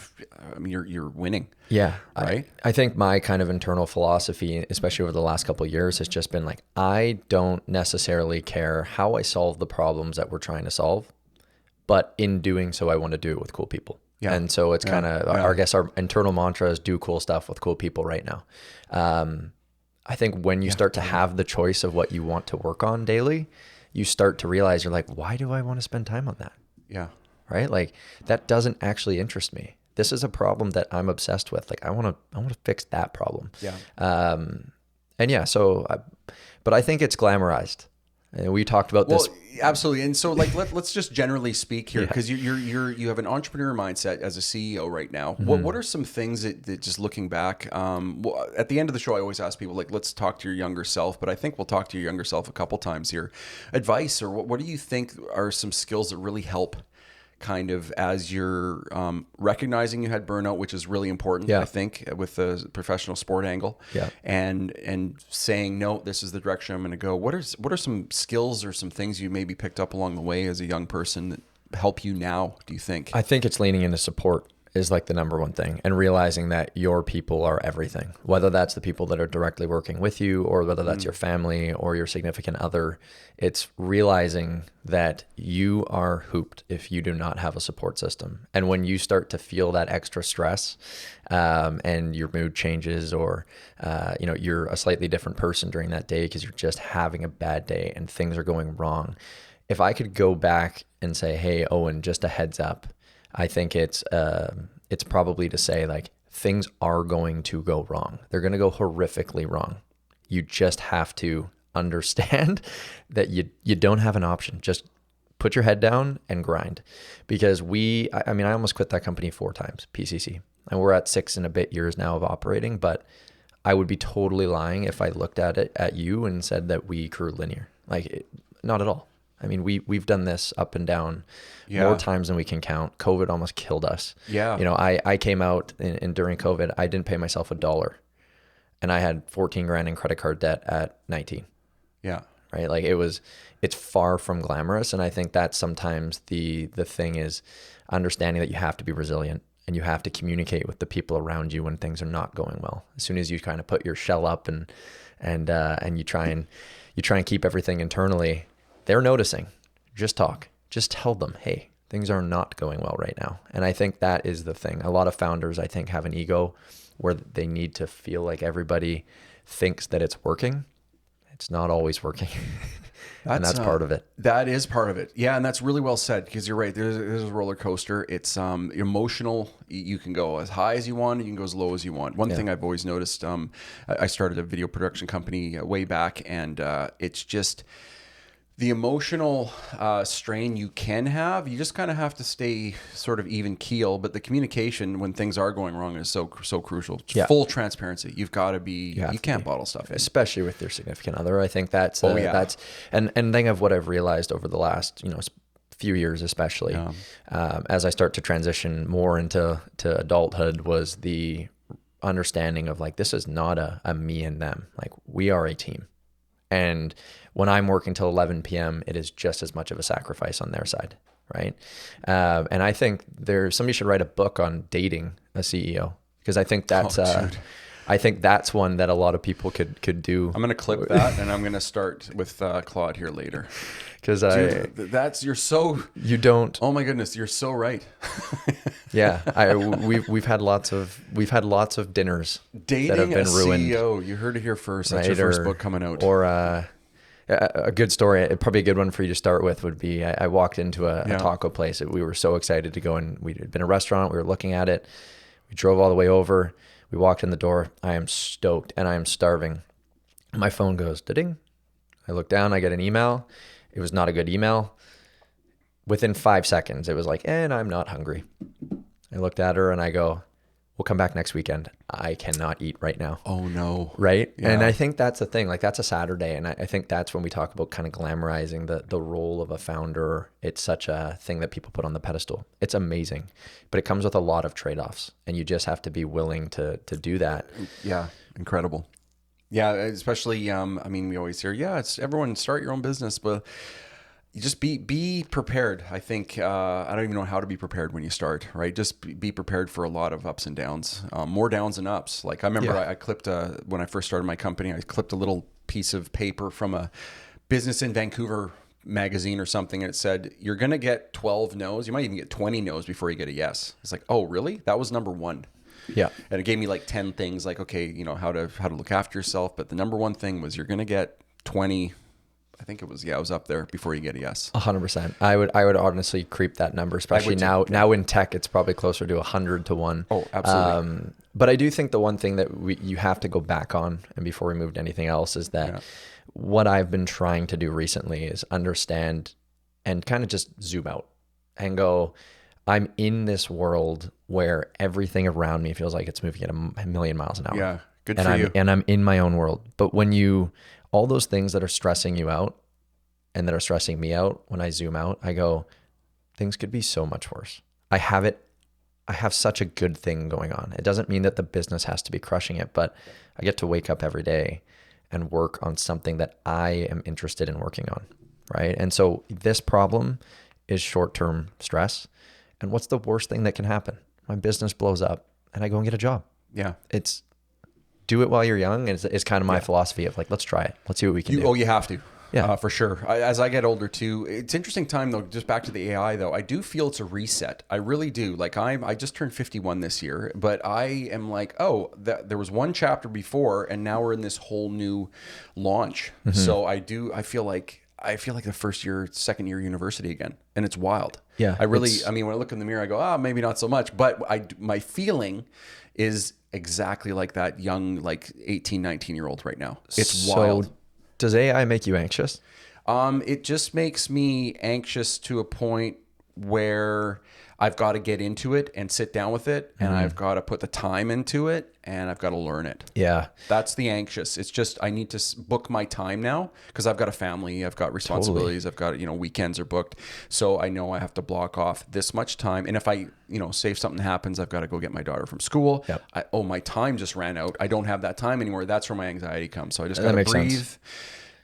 winning. Yeah. Right. I think my kind of internal philosophy, especially over the last couple of years, has just been like, I don't necessarily care how I solve the problems that we're trying to solve, but in doing so, I want to do it with cool people. Yeah. And so it's kind of, I guess our internal mantra is do cool stuff with cool people right now. I think when you start to have the choice of what you want to work on daily, you start to realize you're like, why do I want to spend time on that? Yeah. Right? Like that doesn't actually interest me. This is a problem that I'm obsessed with. Like I want to fix that problem. Yeah. But I think it's glamorized. And we talked about this. Absolutely. And so like, let's just generally speak here, because you have an entrepreneur mindset as a CEO right now. Mm-hmm. What are some things that just looking back, at the end of the show, I always ask people like, let's talk to your younger self, but I think we'll talk to your younger self a couple times here. Advice, or what do you think are some skills that really help kind of as you're recognizing you had burnout, which is really important, I think, with the professional sport angle, and saying, no, this is the direction I'm going to go. What are some skills or some things you maybe picked up along the way as a young person that help you now, do you think? I think it's leaning into support is like the number one thing, and realizing that your people are everything, whether that's the people that are directly working with you or whether that's your family or your significant other. It's realizing that you are hooped if you do not have a support system. And when you start to feel that extra stress, and your mood changes, or you're a slightly different person during that day because you're just having a bad day and things are going wrong. If I could go back and say, hey, Owen, just a heads up, I think it's probably to say like, things are going to go wrong. They're going to go horrifically wrong. You just have to understand that you don't have an option. Just put your head down and grind. Because I mean, I almost quit that company 4 times, PCC. And we're at 6 and a bit years now of operating, but I would be totally lying if I looked at you and said that we grew linear. Like, not at all. I mean, we've done this up and down more times than we can count. COVID almost killed us. Yeah. You know, I came out and during COVID, I didn't pay myself $1, and I had 14 grand in credit card debt at 19. Yeah. Right. Like it's far from glamorous. And I think that's sometimes the thing is understanding that you have to be resilient and you have to communicate with the people around you when things are not going well. As soon as you kind of put your shell up and you try and keep everything internally, they're noticing. Just talk. Just tell them, hey, things are not going well right now. And I think that is the thing. A lot of founders, I think, have an ego where they need to feel like everybody thinks that it's working. It's not always working. And that's part of it. That is part of it. Yeah. And that's really well said, because you're right. There's a roller coaster. It's emotional. You can go as high as you want. You can go as low as you want. One thing I've always noticed, I started a video production company way back, and it's just the emotional strain you can have. You just kind of have to stay sort of even keel, but the communication when things are going wrong is so crucial. Full transparency. You've got to be. You can't bottle stuff in, especially with your significant other. I think that's and thing of what I've realized over the last few years, especially as I start to transition more into adulthood, was the understanding of like, this is not a me and them. Like, we are a team. And when I'm working till 11 p.m., it is just as much of a sacrifice on their side, right? And I think somebody should write a book on dating a CEO, because I think that's one that a lot of people could do. I'm going to clip that, and I'm going to start with Claude here later. Because you don't. Oh my goodness, you're so right. Yeah, we've had lots of dinners dating that have been ruined. CEO. You heard it here first. That's your first book coming out. Or a good story, probably a good one for you to start with would be I walked into a taco place. We were so excited to go, and we'd been a restaurant. We were looking at it. We drove all the way over. We walked in the door. I am stoked and I am starving. My phone goes ding. I look down. I get an email. It was not a good email. Within 5 seconds, it was like, and I'm not hungry. I looked at her and I go, we'll come back next weekend. I cannot eat right now. Oh no. Right. Yeah. And I think that's the thing. Like, that's a Saturday. And I think that's when we talk about kind of glamorizing the role of a founder. It's such a thing that people put on the pedestal. It's amazing, but it comes with a lot of trade-offs, and you just have to be willing to do that. Yeah. Incredible. Yeah. Especially, I mean, we always hear, it's everyone start your own business, but you just be prepared. I think, I don't even know how to be prepared when you start, right? Just be prepared for a lot of ups and downs, more downs than ups. Like, I remember I clipped, when I first started my company, I clipped a little piece of paper from a business in Vancouver magazine or something. And it said, you're going to get 12 no's. You might even get 20 no's before you get a yes. It's like, oh, really? That was number 1. Yeah. And it gave me like 10 things, like, okay, how to look after yourself. But the number 1 thing was, you're going to get 20. I think it was up there before you get a yes. 100%. I would honestly creep that number, especially now in tech. It's probably closer to 100 to 1. Oh, absolutely. But I do think the one thing that you have to go back on, and before we move to anything else, is that what I've been trying to do recently is understand and kind of just zoom out and go, I'm in this world where everything around me feels like it's moving at a million miles an hour. Yeah, good for you. And I'm in my own world. But when all those things that are stressing you out and that are stressing me out, when I zoom out, I go, things could be so much worse. I have such a good thing going on. It doesn't mean that the business has to be crushing it, but I get to wake up every day and work on something that I am interested in working on, right? And so this problem is short-term stress. And what's the worst thing that can happen? My business blows up and I go and get a job. Yeah. It's do it while you're young. And it's kind of my philosophy of like, let's try it. Let's see what we can do. Oh, you have to. Yeah, for sure. As I get older too, it's interesting time though, just back to the AI though, I do feel it's a reset. I really do. Like I just turned 51 this year, but I am like, there was one chapter before and now we're in this whole new launch. Mm-hmm. So I feel like the second year university again, and it's wild. Yeah. When I look in the mirror, I go, maybe not so much, but my feeling is exactly like that young, like 18, 19-year-old right now. It's wild. Does AI make you anxious? It just makes me anxious to a point where I've got to get into it and sit down with it, and I've got to put the time into it, and I've got to learn it. Yeah. That's the anxious. It's just I need to book my time now because I've got a family, I've got responsibilities, I've got, weekends are booked. So I know I have to block off this much time. And if I, say if something happens, I've got to go get my daughter from school. Yep. My time just ran out. I don't have that time anymore. That's where my anxiety comes. So I just got to breathe. Sense.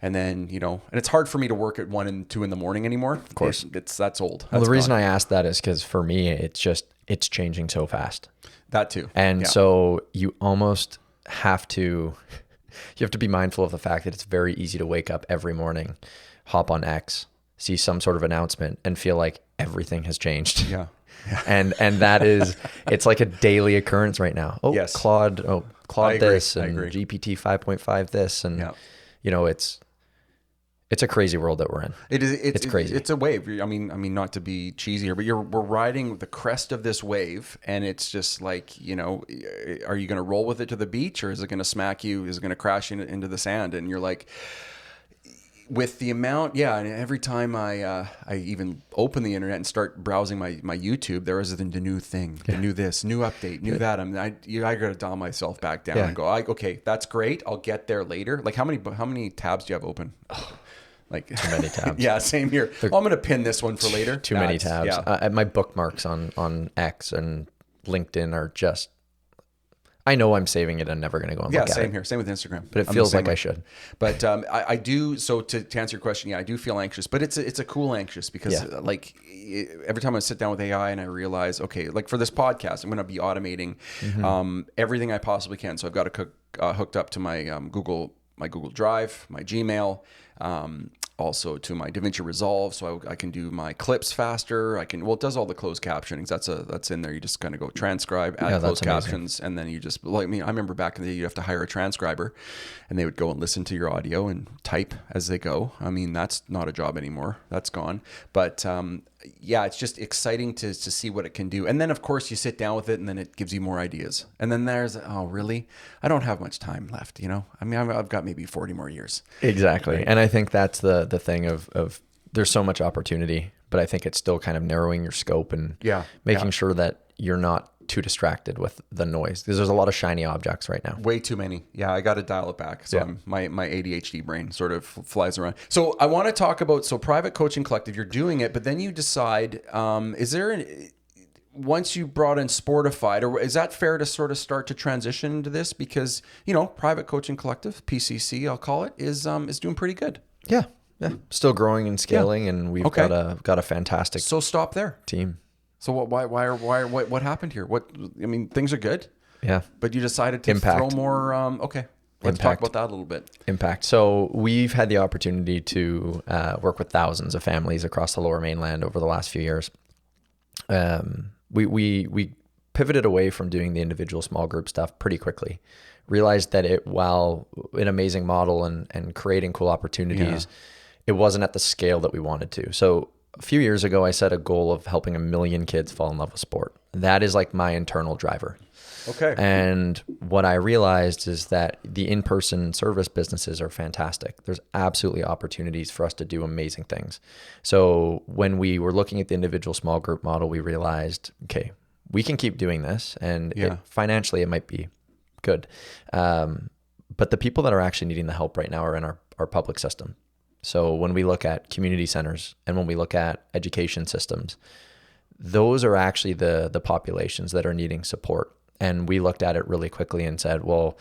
And then, and it's hard for me to work at 1 and 2 in the morning anymore. Of course. That's old. Well, the reason I asked that is because for me, it's changing so fast. That too. And so you almost have to be mindful of the fact that it's very easy to wake up every morning, hop on X, see some sort of announcement and feel like everything has changed. Yeah. And that is, it's like a daily occurrence right now. Oh, yes. Claude this and GPT 5.5 this. And, it's a crazy world that we're in. It's crazy. It's a wave. I mean, not to be cheesy here, but we're riding the crest of this wave, and it's just like, are you going to roll with it to the beach, or is it going to smack you? Is it going to crash into the sand? And you're like, with the amount, and every time I even open the internet and start browsing my YouTube, there is the new thing, the new this, new update, new that. I got to dial myself back down and go, okay, that's great. I'll get there later. Like how many tabs do you have open? Like too many tabs. Yeah, same here. I'm going to pin this one for later. Too many tabs. Yeah. My bookmarks on X and LinkedIn are just, I know I'm saving it and never going to go and look at it. Yeah, same here. Same with Instagram. But it feels like I should. But I do, so to answer your question, I do feel anxious, but it's a cool anxious because like every time I sit down with AI and I realize, okay, like for this podcast, I'm going to be automating everything I possibly can. So I've got to hooked up to my Google Drive, my Gmail, also to my DaVinci Resolve, so I can do my clips faster. It does all the closed captioning. That's in there. You just kind of go transcribe, add closed captions, and then you just, like me, I remember back in the day, you have to hire a transcriber, and they would go and listen to your audio and type as they go. I mean, that's not a job anymore. That's gone. But it's just exciting to see what it can do. And then, of course, you sit down with it, and then it gives you more ideas. And then there's, oh, really? I don't have much time left, I mean, I've got maybe 40 more years. Exactly. Right? And I think that's the thing of there's so much opportunity, but I think it's still kind of narrowing your scope and making sure that you're not too distracted with the noise, because there's a lot of shiny objects right now. Way too many. Yeah, I got to dial it back. So my ADHD brain sort of flies around. So I want to talk about, Private Coaching Collective, you're doing it, but then you decide, once you brought in Sportified, or is that fair to sort of start to transition into this? Because, Private Coaching Collective, PCC, I'll call it, is doing pretty good. Yeah. Still growing and scaling, and we've got a fantastic So stop there. Team. So what happened here? Things are good. Yeah. But you decided to throw more, Let's talk about that a little bit. Impact. So we've had the opportunity to work with thousands of families across the Lower Mainland over the last few years. We pivoted away from doing the individual small group stuff pretty quickly. Realized that while an amazing model and creating cool opportunities, it wasn't at the scale that we wanted to. So a few years ago, I set a goal of helping 1 million kids fall in love with sport. That is like my internal driver. Okay. And what I realized is that the in-person service businesses are fantastic. There's absolutely opportunities for us to do amazing things. So when we were looking at the individual small group model, we realized, okay, we can keep doing this, and financially it might be good. But the people that are actually needing the help right now are in our public system. So when we look at community centers and when we look at education systems, those are actually the populations that are needing support. And we looked at it really quickly and said, well,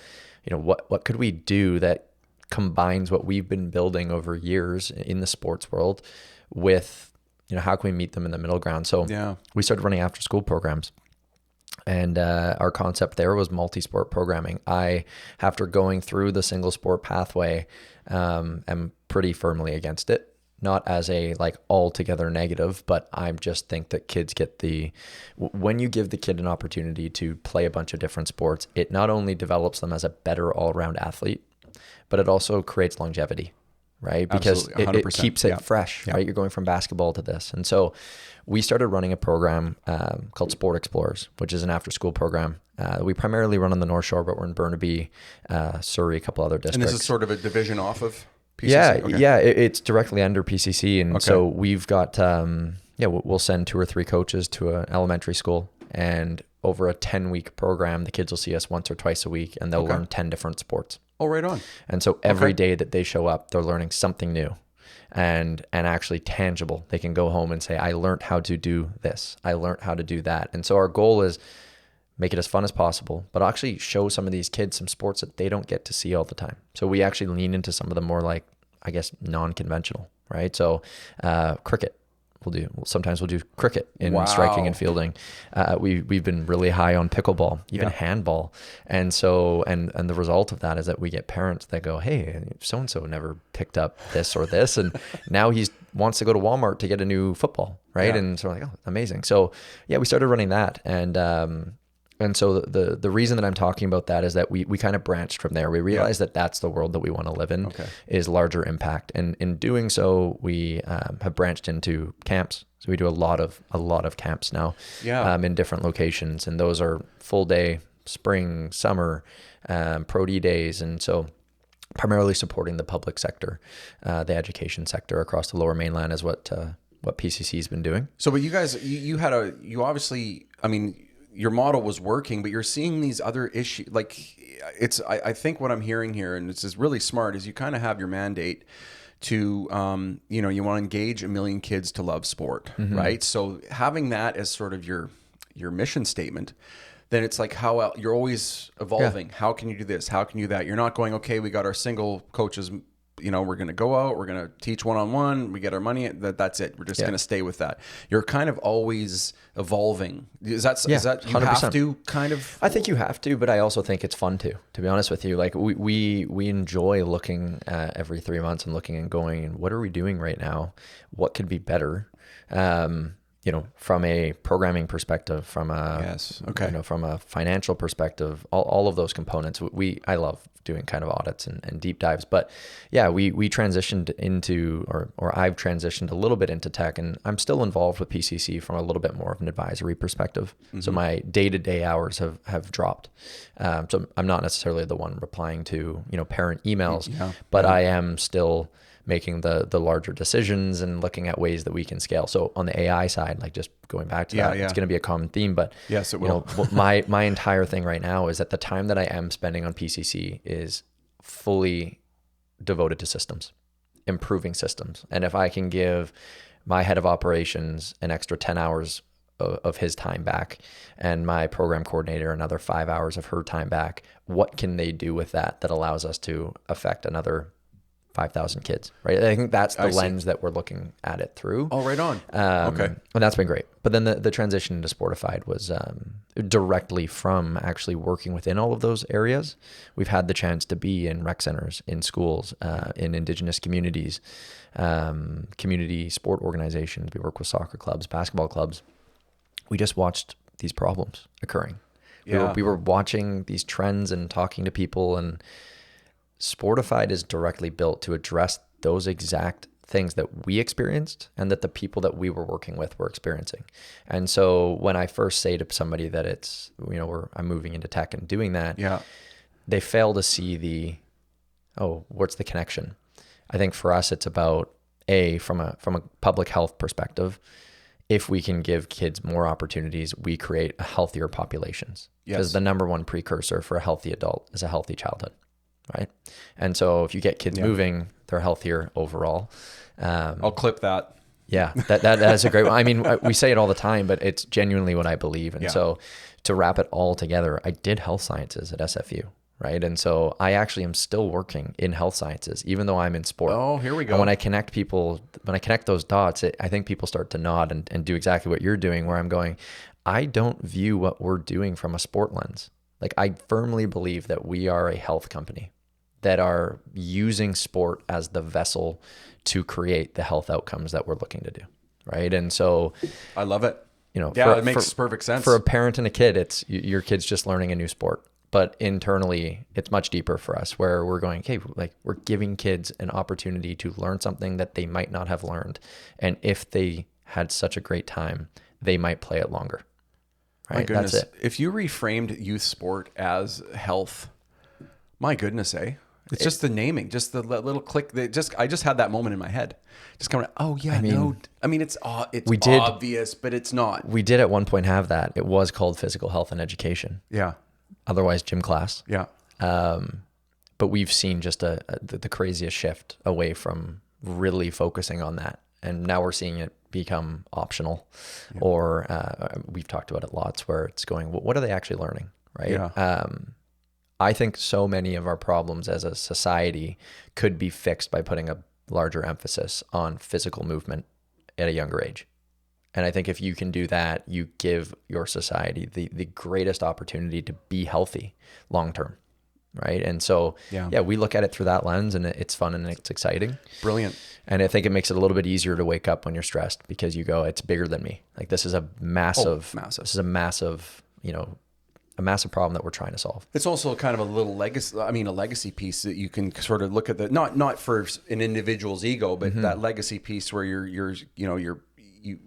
what could we do that combines what we've been building over years in the sports world with, how can we meet them in the middle ground? So we started running after school programs. And our concept there was multi-sport programming. I, after going through the single sport pathway, am pretty firmly against it. Not as a altogether negative, but I just think that kids get when you give the kid an opportunity to play a bunch of different sports, it not only develops them as a better all-around athlete, but it also creates longevity, right? Because it keeps it fresh, right? You're going from basketball to this. And so we started running a program called Sport Explorers, which is an after-school program. We primarily run on the North Shore, but we're in Burnaby, Surrey, a couple other districts. And this is sort of a division off of? PCC? Okay. It's directly under PCC. And so we've got, we'll send 2 or 3 coaches to an elementary school, and over a 10-week program, the kids will see us once or twice a week, and they'll learn 10 different sports. Oh, right on. And so every day that they show up, they're learning something new and actually tangible. They can go home and say, I learned how to do this. I learned how to do that. And so our goal is make it as fun as possible, but actually show some of these kids some sports that they don't get to see all the time. So we actually lean into some of the more, like, I guess, non-conventional, right? So cricket. Sometimes we'll do cricket in striking and fielding. We've been really high on pickleball, even handball. And so, and the result of that is that we get parents that go, hey, so-and-so never picked up this or this. And now he wants to go to Walmart to get a new football. Right. Yeah. And so we're like, oh, amazing. So we started running that. And so the reason that I'm talking about that is that we kind of branched from there. We realized that that's the world that we want to live in, is larger impact. And in doing so, we have branched into camps. So we do a lot of camps now in different locations. And those are full day, spring, summer, Pro D days. And so primarily supporting the public sector, the education sector across the Lower Mainland is what PCC has been doing. So, but you guys, you obviously, I mean, your model was working, but you're seeing these other issues. Like, I think what I'm hearing here, and this is really smart, is you kind of have your mandate to, you want to engage 1 million kids to love sport, right? So having that as sort of your mission statement, then it's like how you're always evolving. How can you do this? How can you do that? You're not going, okay, we got our single coaches, we're going to go out, we're going to teach one-on-one, we get our money, that's it. We're just going to stay with that. You're kind of always evolving. Is that you 100%. Have to kind of? I think you have to, but I also think it's fun to be honest with you. Like we enjoy looking every 3 months and looking and going, what are we doing right now? What could be better? From a programming perspective, from a from a financial perspective, all of those components. I love doing kind of audits and deep dives. But we transitioned into, or I've transitioned a little bit into tech, and I'm still involved with PCC from a little bit more of an advisory perspective. So my day-to-day hours have dropped. So I'm not necessarily the one replying to parent emails, but I am still making the larger decisions and looking at ways that we can scale. So on the AI side, like just going back to that, it's going to be a common theme, but yes, it will. My entire thing right now is that the time that I am spending on PCC is fully devoted to systems, improving systems. And if I can give my head of operations an extra 10 hours of his time back, and my program coordinator another 5 hours of her time back, what can they do with that allows us to affect another 5,000 kids, right? I think that's the lens that we're looking at it through. Oh, right on. And that's been great. But then the transition into Sportified was directly from actually working within all of those areas. We've had the chance to be in rec centers, in schools, in Indigenous communities, community sport organizations. We work with soccer clubs, basketball clubs. We just watched these problems occurring. We were watching these trends and talking to people, and Sportified is directly built to address those exact things that we experienced and that the people that we were working with were experiencing. And so when I first say to somebody that it's, I'm moving into tech and doing that, they fail to see what's the connection? I think for us, it's about from a public health perspective, if we can give kids more opportunities, we create healthier populations. Because the number one precursor for a healthy adult is a healthy childhood. Right. And so if you get kids moving, they're healthier overall. I'll clip that. Yeah, that is a great one. I mean, we say it all the time, but it's genuinely what I believe. And so to wrap it all together, I did health sciences at SFU. Right. And so I actually am still working in health sciences, even though I'm in sport. Oh, here we go. And when I connect those dots, I think people start to nod and do exactly what you're doing, where I'm going, I don't view what we're doing from a sport lens. Like, I firmly believe that we are a health company that are using sport as the vessel to create the health outcomes that we're looking to do. Right. And so I love it. It makes perfect sense. For a parent and a kid, it's your kid's just learning a new sport. But internally, it's much deeper for us, where we're going, okay, like, we're giving kids an opportunity to learn something that they might not have learned. And if they had such a great time, they might play it longer. Right? My goodness. That's it. If you reframed youth sport as health, my goodness, It's just the naming, just the little click. I just had that moment in my head. Just kind of, oh yeah, it's obvious, but it's not. We did at one point have that. It was called physical health and education. Yeah. Otherwise gym class. Yeah. But we've seen just the craziest shift away from really focusing on that. And now we're seeing it become optional, or we've talked about it lots where it's going, well, what are they actually learning? Right. Yeah. I think so many of our problems as a society could be fixed by putting a larger emphasis on physical movement at a younger age. And I think if you can do that, you give your society the greatest opportunity to be healthy long-term. Right. And so, we look at it through that lens, and it's fun and it's exciting. Brilliant. And I think it makes it a little bit easier to wake up when you're stressed, because you go, it's bigger than me. Like, this is a massive. This is a massive problem that we're trying to solve. It's also kind of a little legacy piece that you can sort of look at not for an individual's ego, but that legacy piece where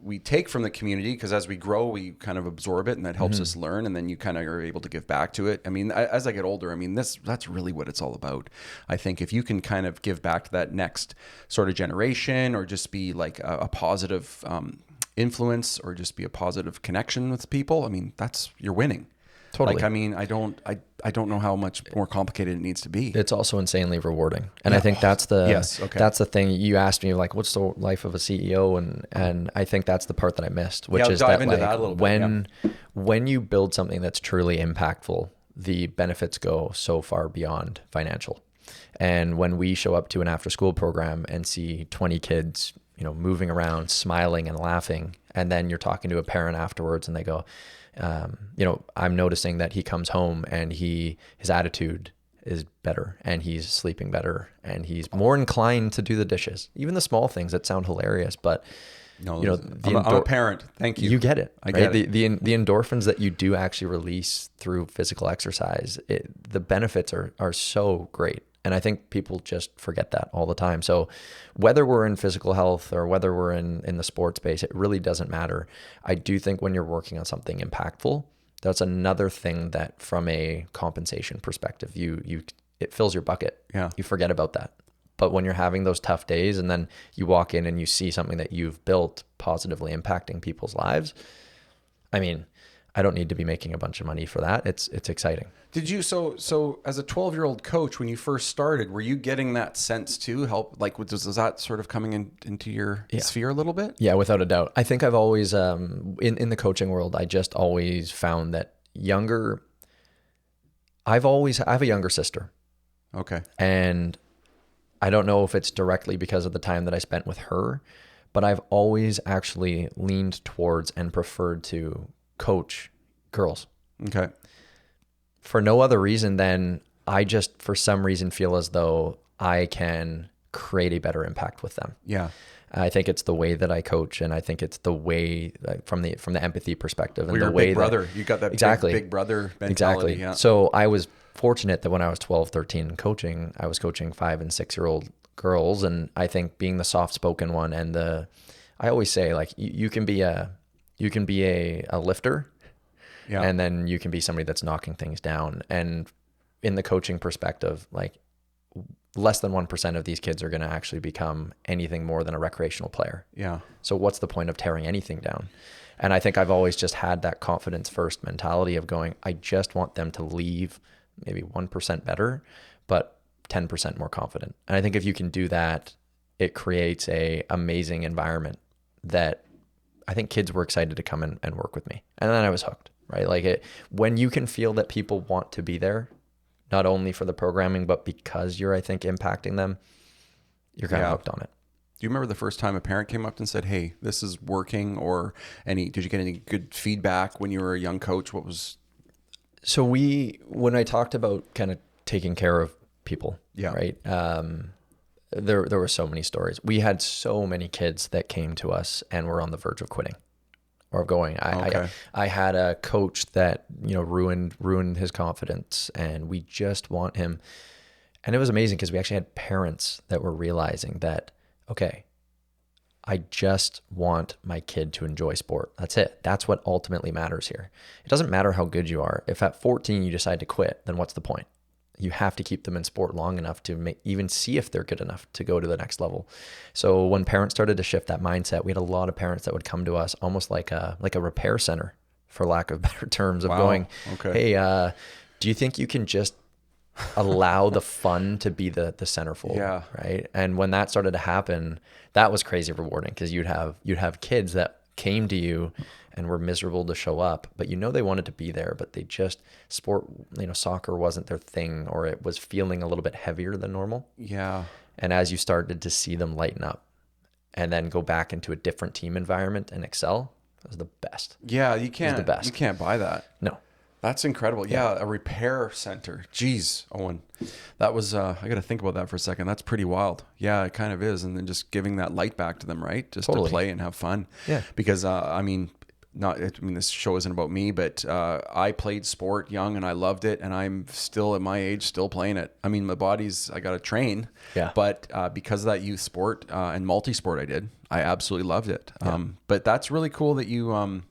we take from the community, because as we grow, we kind of absorb it, and that helps us learn. And then you kind of are able to give back to it. I mean, as I get older, that's really what it's all about. I think if you can kind of give back to that next sort of generation, or just be like a positive influence, or just be a positive connection with people, you're winning. Totally. I don't know how much more complicated it needs to be. It's also insanely rewarding. And I think that's that's the thing. You asked me, like, what's the life of a CEO? And I think that's the part that I missed, which is dive that, into like, that a little bit, when you build something that's truly impactful, the benefits go so far beyond financial. And when we show up to an after school program and see 20 kids, moving around, smiling and laughing, and then you're talking to a parent afterwards and they go, I'm noticing that he comes home and his attitude is better, and he's sleeping better, and he's more inclined to do the dishes. Even the small things that sound hilarious, but I'm a parent. Thank you. You get it. I get it. The endorphins that you do actually release through physical exercise, the benefits are so great. And I think people just forget that all the time. So whether we're in physical health or whether we're in the sports space, it really doesn't matter. I do think when you're working on something impactful, that's another thing that from a compensation perspective, it fills your bucket. Yeah. You forget about that. But when you're having those tough days and then you walk in and you see something that you've built positively impacting people's lives, I don't need to be making a bunch of money for that. It's exciting. Did you, so as a 12-year-old coach, when you first started, were you getting that sense too? Was that sort of coming into your sphere a little bit? Yeah, without a doubt. I think I've always, in the coaching world, I just always found that I have a younger sister. Okay. And I don't know if it's directly because of the time that I spent with her, but I've always actually leaned towards and preferred to coach girls. Okay. For no other reason than I just, for some reason, feel as though I can create a better impact with them. Yeah. I think it's the way that I coach, and I think it's the way from the empathy perspective, and you're the way big brother. You got that exactly big brother mentality. Exactly. Yeah. So I was fortunate that when I was 12, 13 coaching, I was coaching 5 and 6-year-old girls, and I think being the soft-spoken one and I always say, like, you can be a lifter. Yeah. And then you can be somebody that's knocking things down. And in the coaching perspective, like, less than 1% of these kids are going to actually become anything more than a recreational player. Yeah. So what's the point of tearing anything down? And I think I've always just had that confidence first mentality of going, I just want them to leave maybe 1% better, but 10% more confident. And I think if you can do that, it creates a amazing environment that I think kids were excited to come in and work with me. And then I was hooked. Right? Like, when you can feel that people want to be there, not only for the programming, but because you're, I think, impacting them, you're kind of hooked on it. Do you remember the first time a parent came up and said, "Hey, this is working," or did you get any good feedback when you were a young coach? So when I talked about kind of taking care of people, right? There were so many stories. We had so many kids that came to us and were on the verge of quitting. Or going, I had a coach that, ruined his confidence, and we just want him. And it was amazing because we actually had parents that were realizing that, okay, I just want my kid to enjoy sport. That's it. That's what ultimately matters here. It doesn't matter how good you are. If at 14 you decide to quit, then what's the point? You have to keep them in sport long enough to even see if they're good enough to go to the next level. So when parents started to shift that mindset, we had a lot of parents that would come to us almost like a repair center, for lack of better terms, of going, hey, do you think you can just allow the fun to be the centerfold? Yeah. Right. And when that started to happen, that was crazy rewarding, because you'd have kids that came to you and were miserable to show up, but they wanted to be there, but they just soccer wasn't their thing, or it was feeling a little bit heavier than normal. Yeah. And as you started to see them lighten up and then go back into a different team environment and excel, it was the best. Yeah. You can't buy that. No. That's incredible. Yeah, a repair center. Jeez, Owen. That was, I got to think about that for a second. That's pretty wild. Yeah, it kind of is. And then just giving that light back to them, right? Just to play and have fun. Yeah. Because, this show isn't about me, but I played sport young and I loved it. And I'm still at my age, still playing it. I mean, I got to train. Yeah. But because of that youth sport and multi-sport I did, I absolutely loved it. Yeah. But that's really cool that you,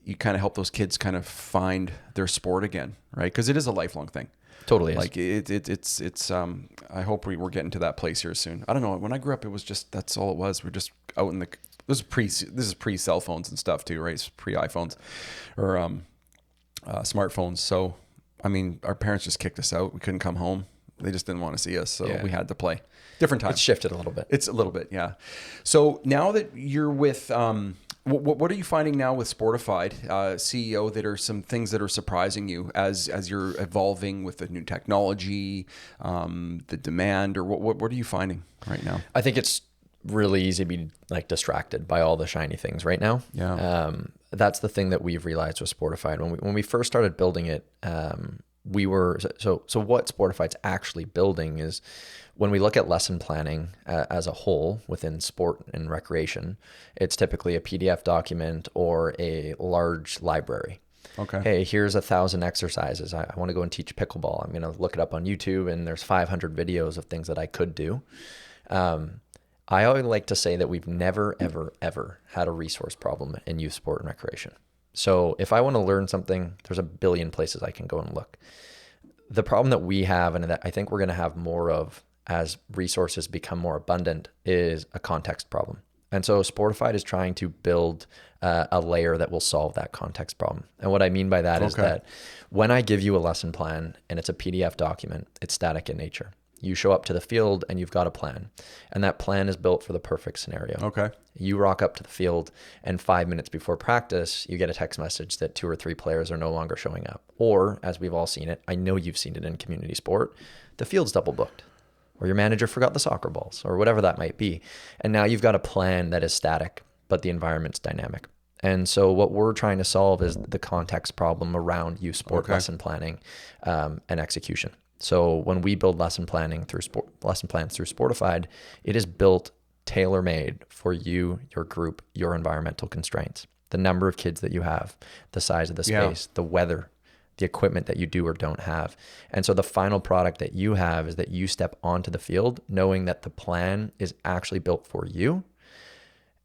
you kind of help those kids kind of find their sport again, right? Because it is a lifelong thing. Totally is. Like it's I hope we're getting to that place here soon. I don't know. When I grew up, it was just, that's all it was. We're just out in this is pre cell phones and stuff too, right? It's pre iPhones or smartphones. So, I mean, our parents just kicked us out. We couldn't come home. They just didn't want to see us. So we had to play. Different time. It's shifted a little bit. It's a little bit, yeah. So now that you're with, what are you finding now with Sportified, CEO, that are some things that are surprising you as you're evolving with the new technology, the demand, or what are you finding right now? I think it's really easy to be like distracted by all the shiny things right now. Yeah. That's the thing that we've realized with Sportified. When we first started building it, we were, so what Sportified's actually building is, when we look at lesson planning as a whole within sport and recreation, it's typically a PDF document or a large library. Okay. Hey, here's 1,000 exercises. I want to go and teach pickleball. I'm going to look it up on YouTube, and there's 500 videos of things that I could do. I always like to say that we've never, ever, ever had a resource problem in youth sport and recreation. So if I want to learn something, there's a billion places I can go and look. The problem that we have, and that I think we're going to have more of as resources become more abundant, is a context problem. And so Sportified is trying to build a layer that will solve that context problem. And what I mean by that is that when I give you a lesson plan and it's a PDF document, it's static in nature. You show up to the field and you've got a plan, and that plan is built for the perfect scenario. Okay. You rock up to the field, and 5 minutes before practice, you get a text message that 2 or 3 players are no longer showing up. Or, as we've all seen it, I know you've seen it in community sport, the field's double booked, or your manager forgot the soccer balls, or whatever that might be. And now you've got a plan that is static, but the environment's dynamic. And so what we're trying to solve is the context problem around youth sport lesson planning and execution. So when we build lesson plans through Sportified, it is built tailor-made for you, your group, your environmental constraints, the number of kids that you have, the size of the space, the weather, the equipment that you do or don't have. And so the final product that you have is that you step onto the field knowing that the plan is actually built for you.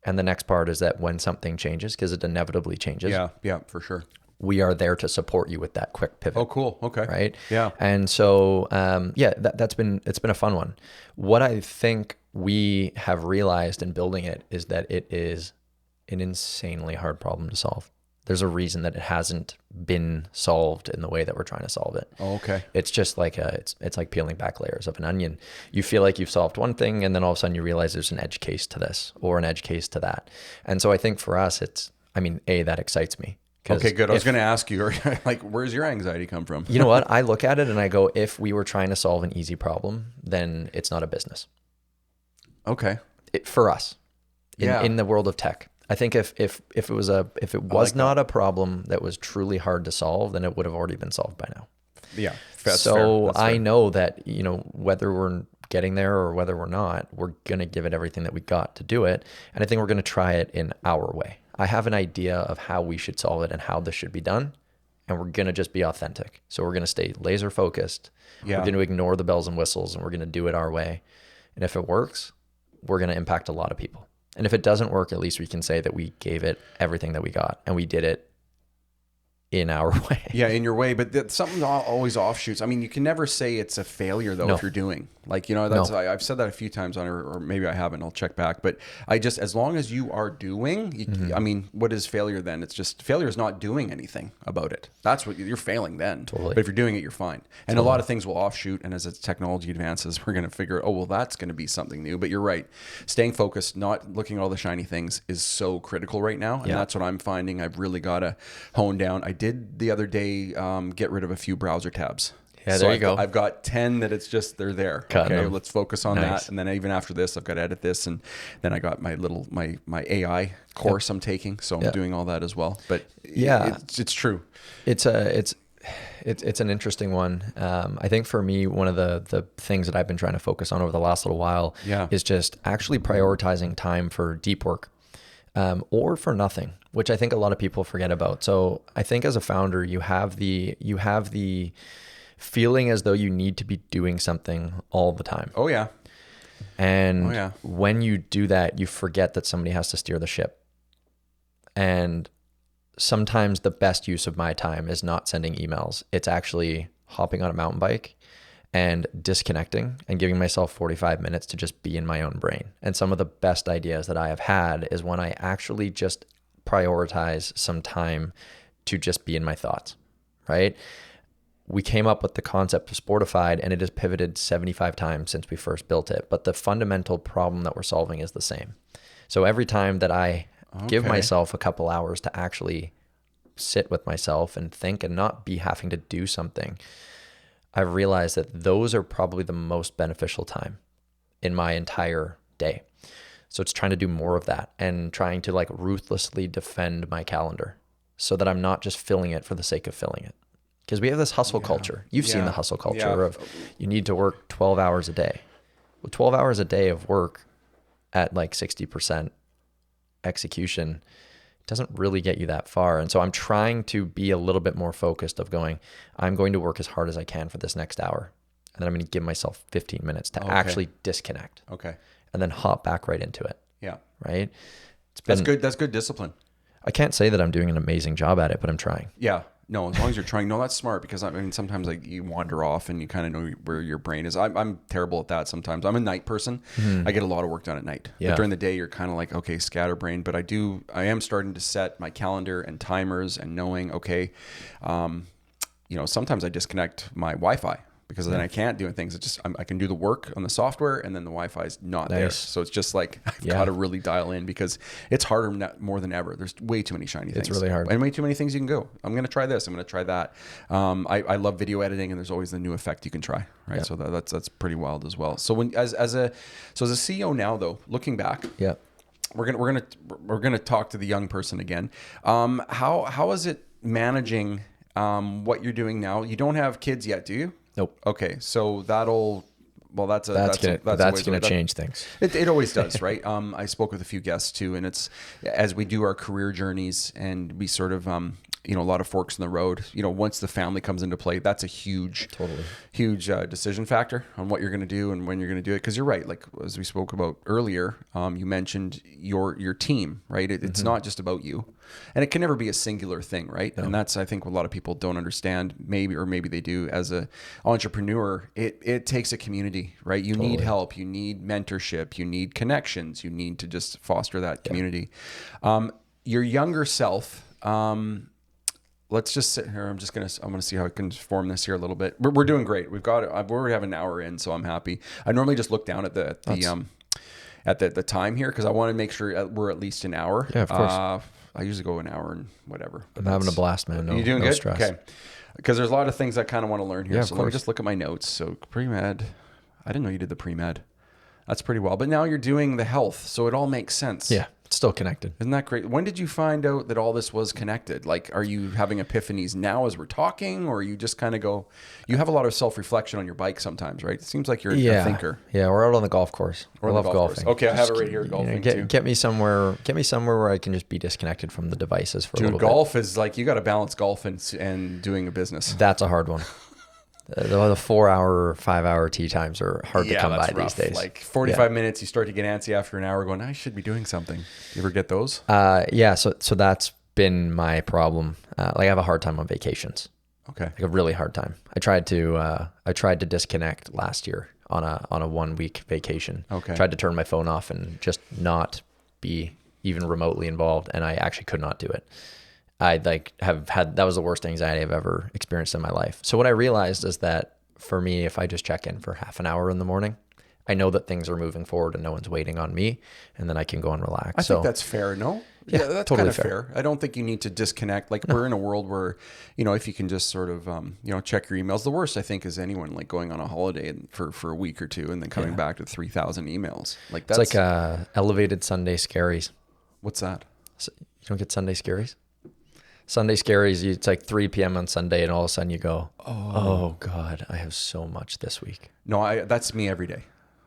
And the next part is that when something changes, because it inevitably changes. Yeah, for sure. We are there to support you with that quick pivot. Oh, cool. Okay. Right. Yeah. And so, it's been a fun one. What I think we have realized in building it is that it is an insanely hard problem to solve. There's a reason that it hasn't been solved in the way that we're trying to solve it. Oh, okay. It's just like it's like peeling back layers of an onion. You feel like you've solved one thing, and then all of a sudden you realize there's an edge case to this or an edge case to that. And so I think for us, that excites me. Okay, good. I was going to ask you, like, where's your anxiety come from? You know what? I look at it and I go, if we were trying to solve an easy problem, then it's not a business. Okay. For us, in the world of tech, I think if it was not a problem that was truly hard to solve, then it would have already been solved by now. Yeah. So I know that, whether we're getting there or whether we're not, we're going to give it everything that we got to do it. And I think we're going to try it in our way. I have an idea of how we should solve it and how this should be done. And we're going to just be authentic. So we're going to stay laser focused. Yeah. We're going to ignore the bells and whistles, and we're going to do it our way. And if it works, we're going to impact a lot of people. And if it doesn't work, at least we can say that we gave it everything that we got, and we did it in our way. Yeah, in your way, but something always offshoots. I mean, you can never say it's a failure though No. if you're doing like, you know, that's No. I've said that a few times on, or maybe I haven't. I'll check back, but I just, as long as you are doing, I mean, what is failure then? It's just failure is not doing anything about it. That's what you're failing then. Totally. But if you're doing it, you're fine. And a lot of things will offshoot, and as technology advances, we're going to figure, oh well, that's going to be something new. But you're right, staying focused, not looking at all the shiny things, is so critical right now, and that's what I'm finding. I've really got to hone down. I did the other day get rid of a few browser tabs. Yeah, So there you go. I've got 10 that it's just, they're there. Cutting Okay, them. let's focus on Nice. that. And then even after this, I've got to edit this. And then I got my my AI course I'm taking. So I'm doing all that as well. But Yeah. it's true. It's an interesting one. I think for me, one of the things that I've been trying to focus on over the last little while is just actually prioritizing time for deep work, or for nothing, which I think a lot of people forget about. So I think as a founder, you have the feeling as though you need to be doing something all the time. Oh, yeah. And when you do that, you forget that somebody has to steer the ship. And sometimes the best use of my time is not sending emails. It's actually hopping on a mountain bike and disconnecting and giving myself 45 minutes to just be in my own brain. And some of the best ideas that I have had is when I actually just prioritize some time to just be in my thoughts, right? We came up with the concept of Sportified, and it has pivoted 75 times since we first built it. But the fundamental problem that we're solving is the same. So every time that I give myself a couple hours to actually sit with myself and think and not be having to do something, I've realized that those are probably the most beneficial time in my entire day. So it's trying to do more of that and trying to like ruthlessly defend my calendar so that I'm not just filling it for the sake of filling it. Because we have this hustle culture. You've seen the hustle culture of you need to work 12 hours a day. Well, 12 hours a day of work at like 60% execution doesn't really get you that far. And so I'm trying to be a little bit more focused of going, I'm going to work as hard as I can for this next hour. And then I'm going to give myself 15 minutes to actually disconnect. Okay. And then hop back right into it. Yeah. Right? That's good. That's good discipline. I can't say that I'm doing an amazing job at it, but I'm trying. Yeah. No, as long as you're trying. No, that's smart, because I mean, sometimes like you wander off and you kind of know where your brain is. I'm terrible at that sometimes. I'm a night person. I get a lot of work done at night. Yeah. But during the day, you're kind of like, okay, scatterbrain. But I am starting to set my calendar and timers and knowing, okay, sometimes I disconnect my Wi-Fi, because then I can't do things. It's just I can do the work on the software, and then the Wi-Fi is not there. So it's just like I've got to really dial in, because it's harder more than ever. There's way too many shiny things. It's really hard, and way too many things you can go. I'm going to try this. I'm going to try that. I love video editing, and there's always the new effect you can try. Right. So that's pretty wild as well. So as a CEO now, though, looking back, we're gonna talk to the young person again. How is it managing what you're doing now? You don't have kids yet, do you? Nope. Okay, so that's gonna change things. It always does, right? I spoke with a few guests too, and it's as we do our career journeys, and we sort of a lot of forks in the road. Once the family comes into play, that's a huge decision factor on what you're going to do and when you're going to do it. Because you're right, like as we spoke about earlier, you mentioned your team, right? It's not just about you, and it can never be a singular thing, right? No. And that's, I think, what a lot of people don't understand. Maybe they do. As a entrepreneur, it takes a community, right? You need help, you need mentorship, you need connections, you need to just foster that community. Your younger self. Let's just sit here. I'm going to see how I can form this here a little bit. We're doing great. We already have an hour in, so I'm happy. I normally just look down at the time here, because I want to make sure we're at least an hour. Yeah, of course. I usually go an hour and whatever. I'm having a blast, man. You doing no good? Stress. Okay. Because there's a lot of things I kind of want to learn here. Yeah, so let me just look at my notes. So pre-med, I didn't know you did the pre-med. That's pretty well. But now you're doing the health, so it all makes sense. Yeah, it's still connected. Isn't that great? When did you find out that all this was connected? Like, are you having epiphanies now as we're talking, or you just kind of go, you have a lot of self-reflection on your bike sometimes, right? It seems like you're a thinker. Yeah, we're out on the golf course. I love golfing. Okay, I have it right here, golfing too. Get me somewhere where I can just be disconnected from the devices for a little bit. Golf is like, you got to balance golf and doing a business. That's a hard one. The 4 hour or 5 hour tee times are hard to come by these days. Like 45 minutes, you start to get antsy after an hour going, I should be doing something. You ever get those? So that's been my problem. Like I have a hard time on vacations. Okay. Like a really hard time. I tried to disconnect last year on a 1 week vacation. Okay. Tried to turn my phone off and just not be even remotely involved, and I actually could not do it. I that was the worst anxiety I've ever experienced in my life. So what I realized is that for me, if I just check in for half an hour in the morning, I know that things are moving forward and no one's waiting on me, and then I can go and relax. I think that's fair, no? Yeah, that's totally kind of fair. I don't think you need to disconnect. Like we're in a world where, if you can just sort of, check your emails. The worst I think is anyone like going on a holiday for a week or two and then coming back to 3,000 emails. Like that's it's like elevated Sunday scaries. What's that? So you don't get Sunday scaries? Sunday scaries, it's like 3 p.m. on Sunday, and all of a sudden you go, oh God, I have so much this week. No, that's me every day.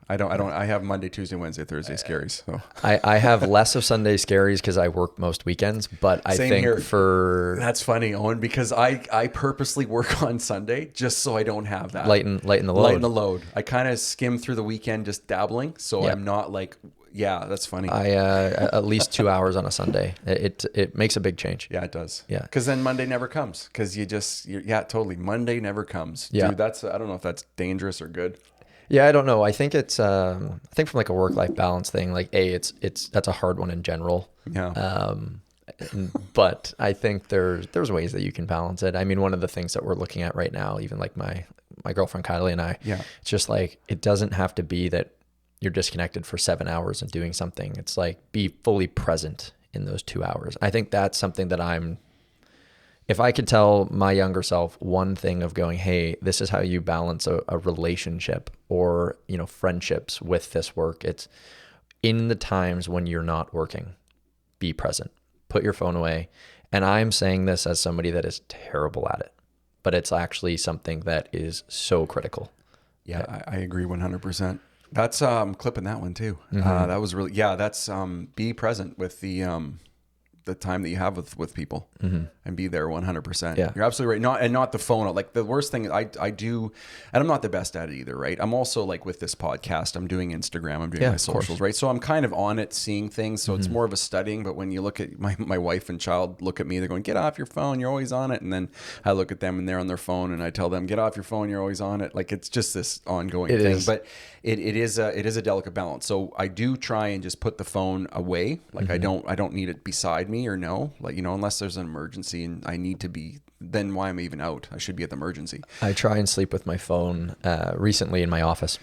I have Monday, Tuesday, Wednesday, Thursday scaries. So. I have less of Sunday scaries because I work most weekends, but I Same think here. That's funny, Owen, because I purposely work on Sunday just so I don't have that. Lighten the load. Lighten the load. I kind of skim through the weekend just dabbling, so I'm not like, that's funny. I at least 2 hours on a Sunday. It makes a big change. Yeah, it does. Yeah. Because then Monday never comes. Because totally. Monday never comes. Yeah. Dude, I don't know if that's dangerous or good. Yeah, I don't know. I think it's from like a work-life balance thing, like that's a hard one in general. Yeah. But I think there's ways that you can balance it. I mean, one of the things that we're looking at right now, even like my girlfriend Kylie and I, it's just like, it doesn't have to be that you're disconnected for 7 hours and doing something. It's like, be fully present in those 2 hours. I think that's something that if I could tell my younger self one thing of going, hey, this is how you balance a relationship or, friendships with this work. It's in the times when you're not working, be present, put your phone away. And I'm saying this as somebody that is terrible at it, but it's actually something that is so critical. Yeah, I agree 100%. That's clipping that one too. Mm-hmm. That was really, that's be present with the time that you have with people and be there 100%. Yeah. You're absolutely right. Not the phone. Like the worst thing I do, and I'm not the best at it either, right? I'm also like with this podcast, I'm doing Instagram, I'm doing my socials, right? So I'm kind of on it, seeing things. So it's more of a studying, but when you look at my wife and child look at me, they're going, get off your phone, you're always on it. And then I look at them and they're on their phone and I tell them, get off your phone, you're always on it. Like it's just this ongoing thing. But it is a delicate balance. So I do try and just put the phone away. Like I don't need it beside me or no, like, unless there's an emergency and I need to be, then why am I even out? I should be at the emergency. I try and sleep with my phone recently in my office.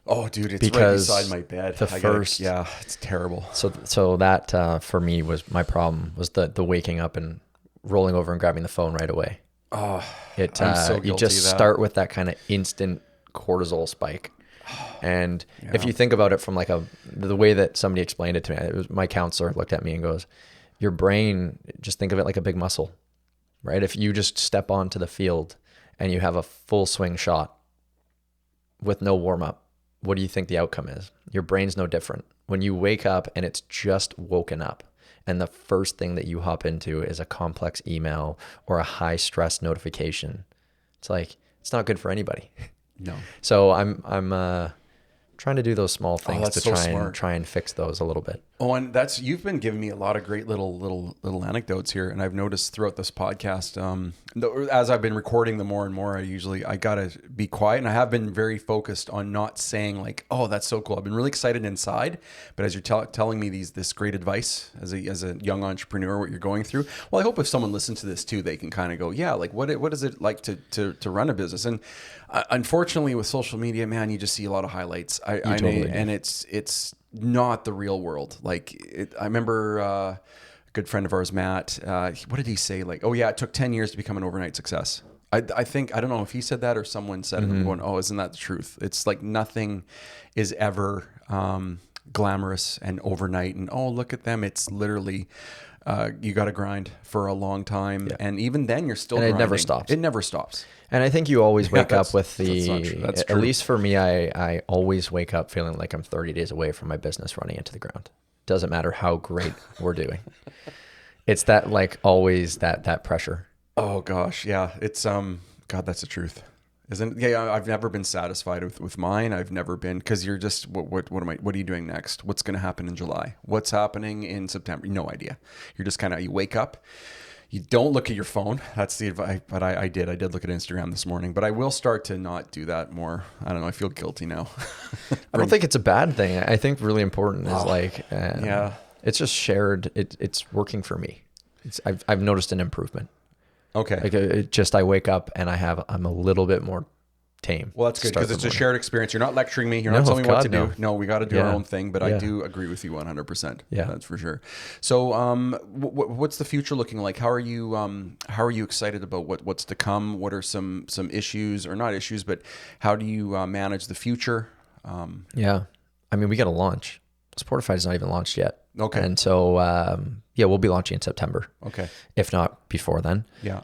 Oh, dude, it's because right beside my bed. It's terrible. So that for me was my problem, was the waking up and rolling over and grabbing the phone right away. Oh, I'm so guilty you just of that. start with that kind of instant cortisol spike. And if you think about it from like the way that somebody explained it to me, it was my counselor looked at me and goes, your brain, just think of it like a big muscle, right? If you just step onto the field and you have a full swing shot with no warm up, what do you think the outcome is? Your brain's no different. When you wake up and it's just woken up, and the first thing that you hop into is a complex email or a high stress notification, it's like, it's not good for anybody. No. So I'm trying to do those small things to try and fix those a little bit. Oh, and you've been giving me a lot of great little anecdotes here, and I've noticed throughout this podcast, as I've been recording them more and more, I gotta be quiet, and I have been very focused on not saying like, "Oh, that's so cool." I've been really excited inside, but as you're telling me this great advice as a young entrepreneur, what you're going through, well, I hope if someone listens to this too, they can kind of go, "Yeah, like what is it like to run a business?" And unfortunately, with social media, man, you just see a lot of highlights. And it's not the real world. Like I remember a good friend of ours, Matt, what did he say? Like, oh yeah, it took 10 years to become an overnight success. I think, I don't know if he said that or someone said it. I'm going, oh, isn't that the truth? It's like nothing is ever glamorous and overnight. And oh, look at them. It's literally, you got to grind for a long time. Yeah. And even then you're still grinding. It never stops. It never stops. And I think you always wake up with that's true. At least for me, I always wake up feeling like I'm 30 days away from my business running into the ground. Doesn't matter how great we're doing. It's that like always that pressure. Oh gosh. Yeah. It's, God, that's the truth. Isn't yeah? I've never been satisfied with mine. I've never been because you're just what are you doing next? What's going to happen in July? What's happening in September? No idea. You're just kind of you wake up. You don't look at your phone. That's the advice. But I did look at Instagram this morning. But I will start to not do that more. I don't know. I feel guilty now. I don't think it's a bad thing. I think really important is like yeah. It's just shared. It's working for me. I've noticed an improvement. Okay. Like I wake up and I'm a little bit more tame. Well, that's good because it's a shared experience. You're not lecturing me. You're No, not telling me what God, to no. do. No, we got to do our Yeah. own thing. But I Yeah. do agree with you 100%. Yeah. That's for sure. So, what's the future looking like? How are you excited about what's to come? What are some issues or not issues, but how do you manage the future? Yeah. I mean, we got to launch. Sportified is not even launched yet. Okay. And so, we'll be launching in September. Okay. If not before then. Yeah.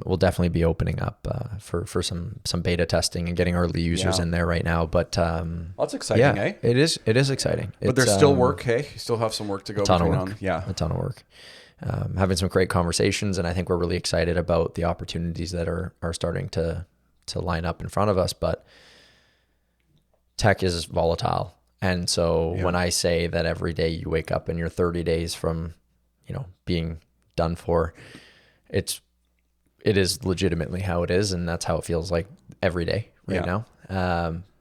We'll definitely be opening up for some beta testing and getting early users in there right now. But Well, that's exciting, eh? it is exciting. But there's still work, hey? You still have some work to go. A ton of between work. on. Yeah. A ton of work. Having some great conversations, and I think we're really excited about the opportunities that are starting to line up in front of us. But tech is volatile. And so when I say that every day you wake up and you're 30 days from, being done for, it is legitimately how it is. And that's how it feels like every day right now.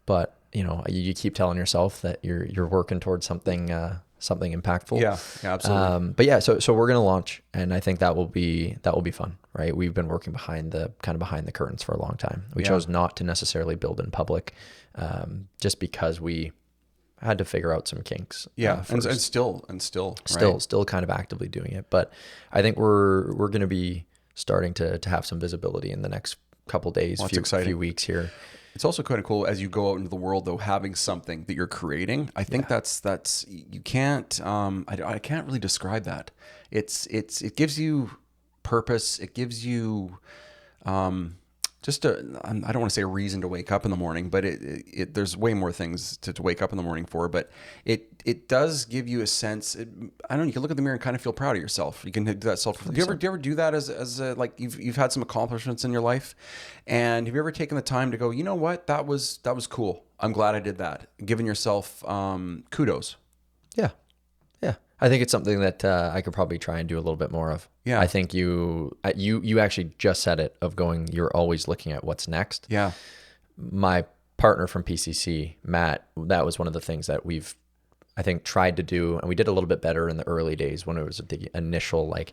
But you keep telling yourself that you're working towards something impactful. Yeah, absolutely. But yeah, so we're going to launch, and I think that will be fun, right? We've been working behind the curtains for a long time. We chose not to necessarily build in public, just because we had to figure out some kinks. And still kind of actively doing it. But I think we're going to be starting to have some visibility in the next couple days, few weeks here. It's also kind of cool as you go out into the world, though, having something that you're creating. I think that's you can't. I can't really describe that. It gives you purpose. It gives you just I don't want to say a reason to wake up in the morning, but there's way more things to wake up in the morning for. But it does give you a sense. I don't know. You can look in the mirror and kind of feel proud of yourself. You can do that self. Do you ever do that as a, like you've had some accomplishments in your life, and have you ever taken the time to go, you know what, that was cool. I'm glad I did that. Giving yourself kudos. Yeah. I think it's something that I could probably try and do a little bit more of. Yeah. I think you actually just said it, of going, you're always looking at what's next. Yeah. My partner from PCC, Matt, that was one of the things that we've, I think, tried to do. And we did a little bit better in the early days when it was the initial, like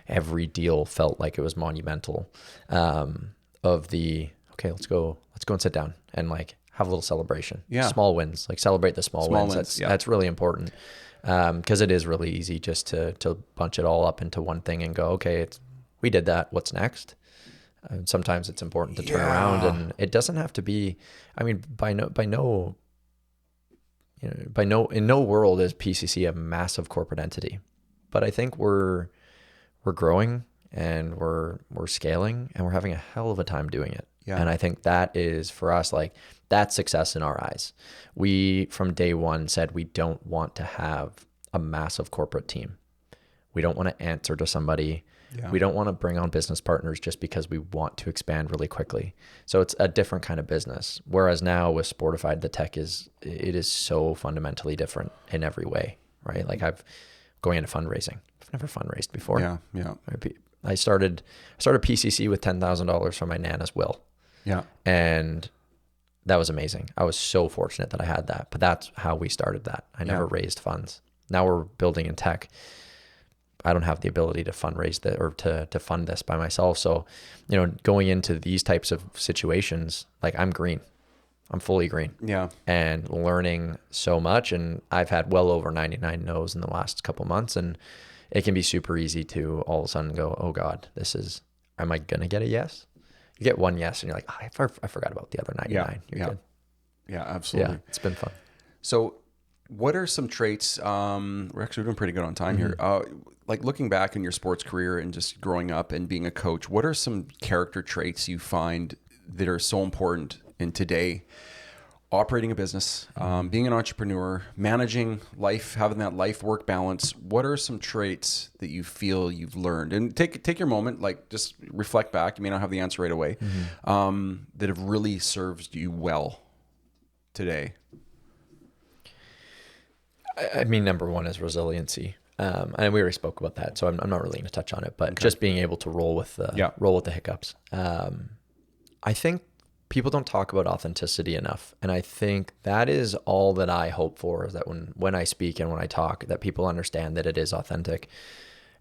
every deal felt like it was monumental, okay, let's go and sit down and like have a little celebration. Yeah. Small wins, like celebrate the small wins. That's really important. Because it is really easy just to bunch it all up into one thing and go, okay, we did that. What's next? Sometimes it's important to turn around, and it doesn't have to be. I mean, in no world is PCC a massive corporate entity, but I think we're growing and we're scaling, and we're having a hell of a time doing it. Yeah. And I think that is, for us, like, that's success in our eyes. We, from day one, said we don't want to have a massive corporate team. We don't want to answer to somebody. Yeah. We don't want to bring on business partners just because we want to expand really quickly. So it's a different kind of business. Whereas now with Sportified, the tech is so fundamentally different in every way, right? Like, going into fundraising. I've never fundraised before. Yeah. I started PCC with $10,000 from my Nana's will. Yeah. And that was amazing. I was so fortunate that I had that, but that's how we started that. I never raised funds. Now we're building in tech. I don't have the ability to fundraise to fund this by myself. So, going into these types of situations, like, I'm green. I'm fully green. Yeah. And learning so much. And I've had well over 99 no's in the last couple months. And it can be super easy to all of a sudden go, oh God, am I going to get a yes? You get one yes and you're like, oh, I forgot about the other 99. You're good. Yeah, absolutely. Yeah, it's been fun. So what are some traits, we're actually doing pretty good on time here. Like, looking back in your sports career and just growing up and being a coach, what are some character traits you find that are so important in today operating a business, being an entrepreneur, managing life, having that life-work balance, what are some traits that you feel you've learned? And take your moment, like just reflect back. You may not have the answer right away, that have really served you well today. I mean, number one is resiliency. And we already spoke about that, so I'm not really going to touch on it, but just being able to roll with the hiccups. I think people don't talk about authenticity enough. And I think that is all that I hope for, is that when I speak and when I talk, that people understand that it is authentic.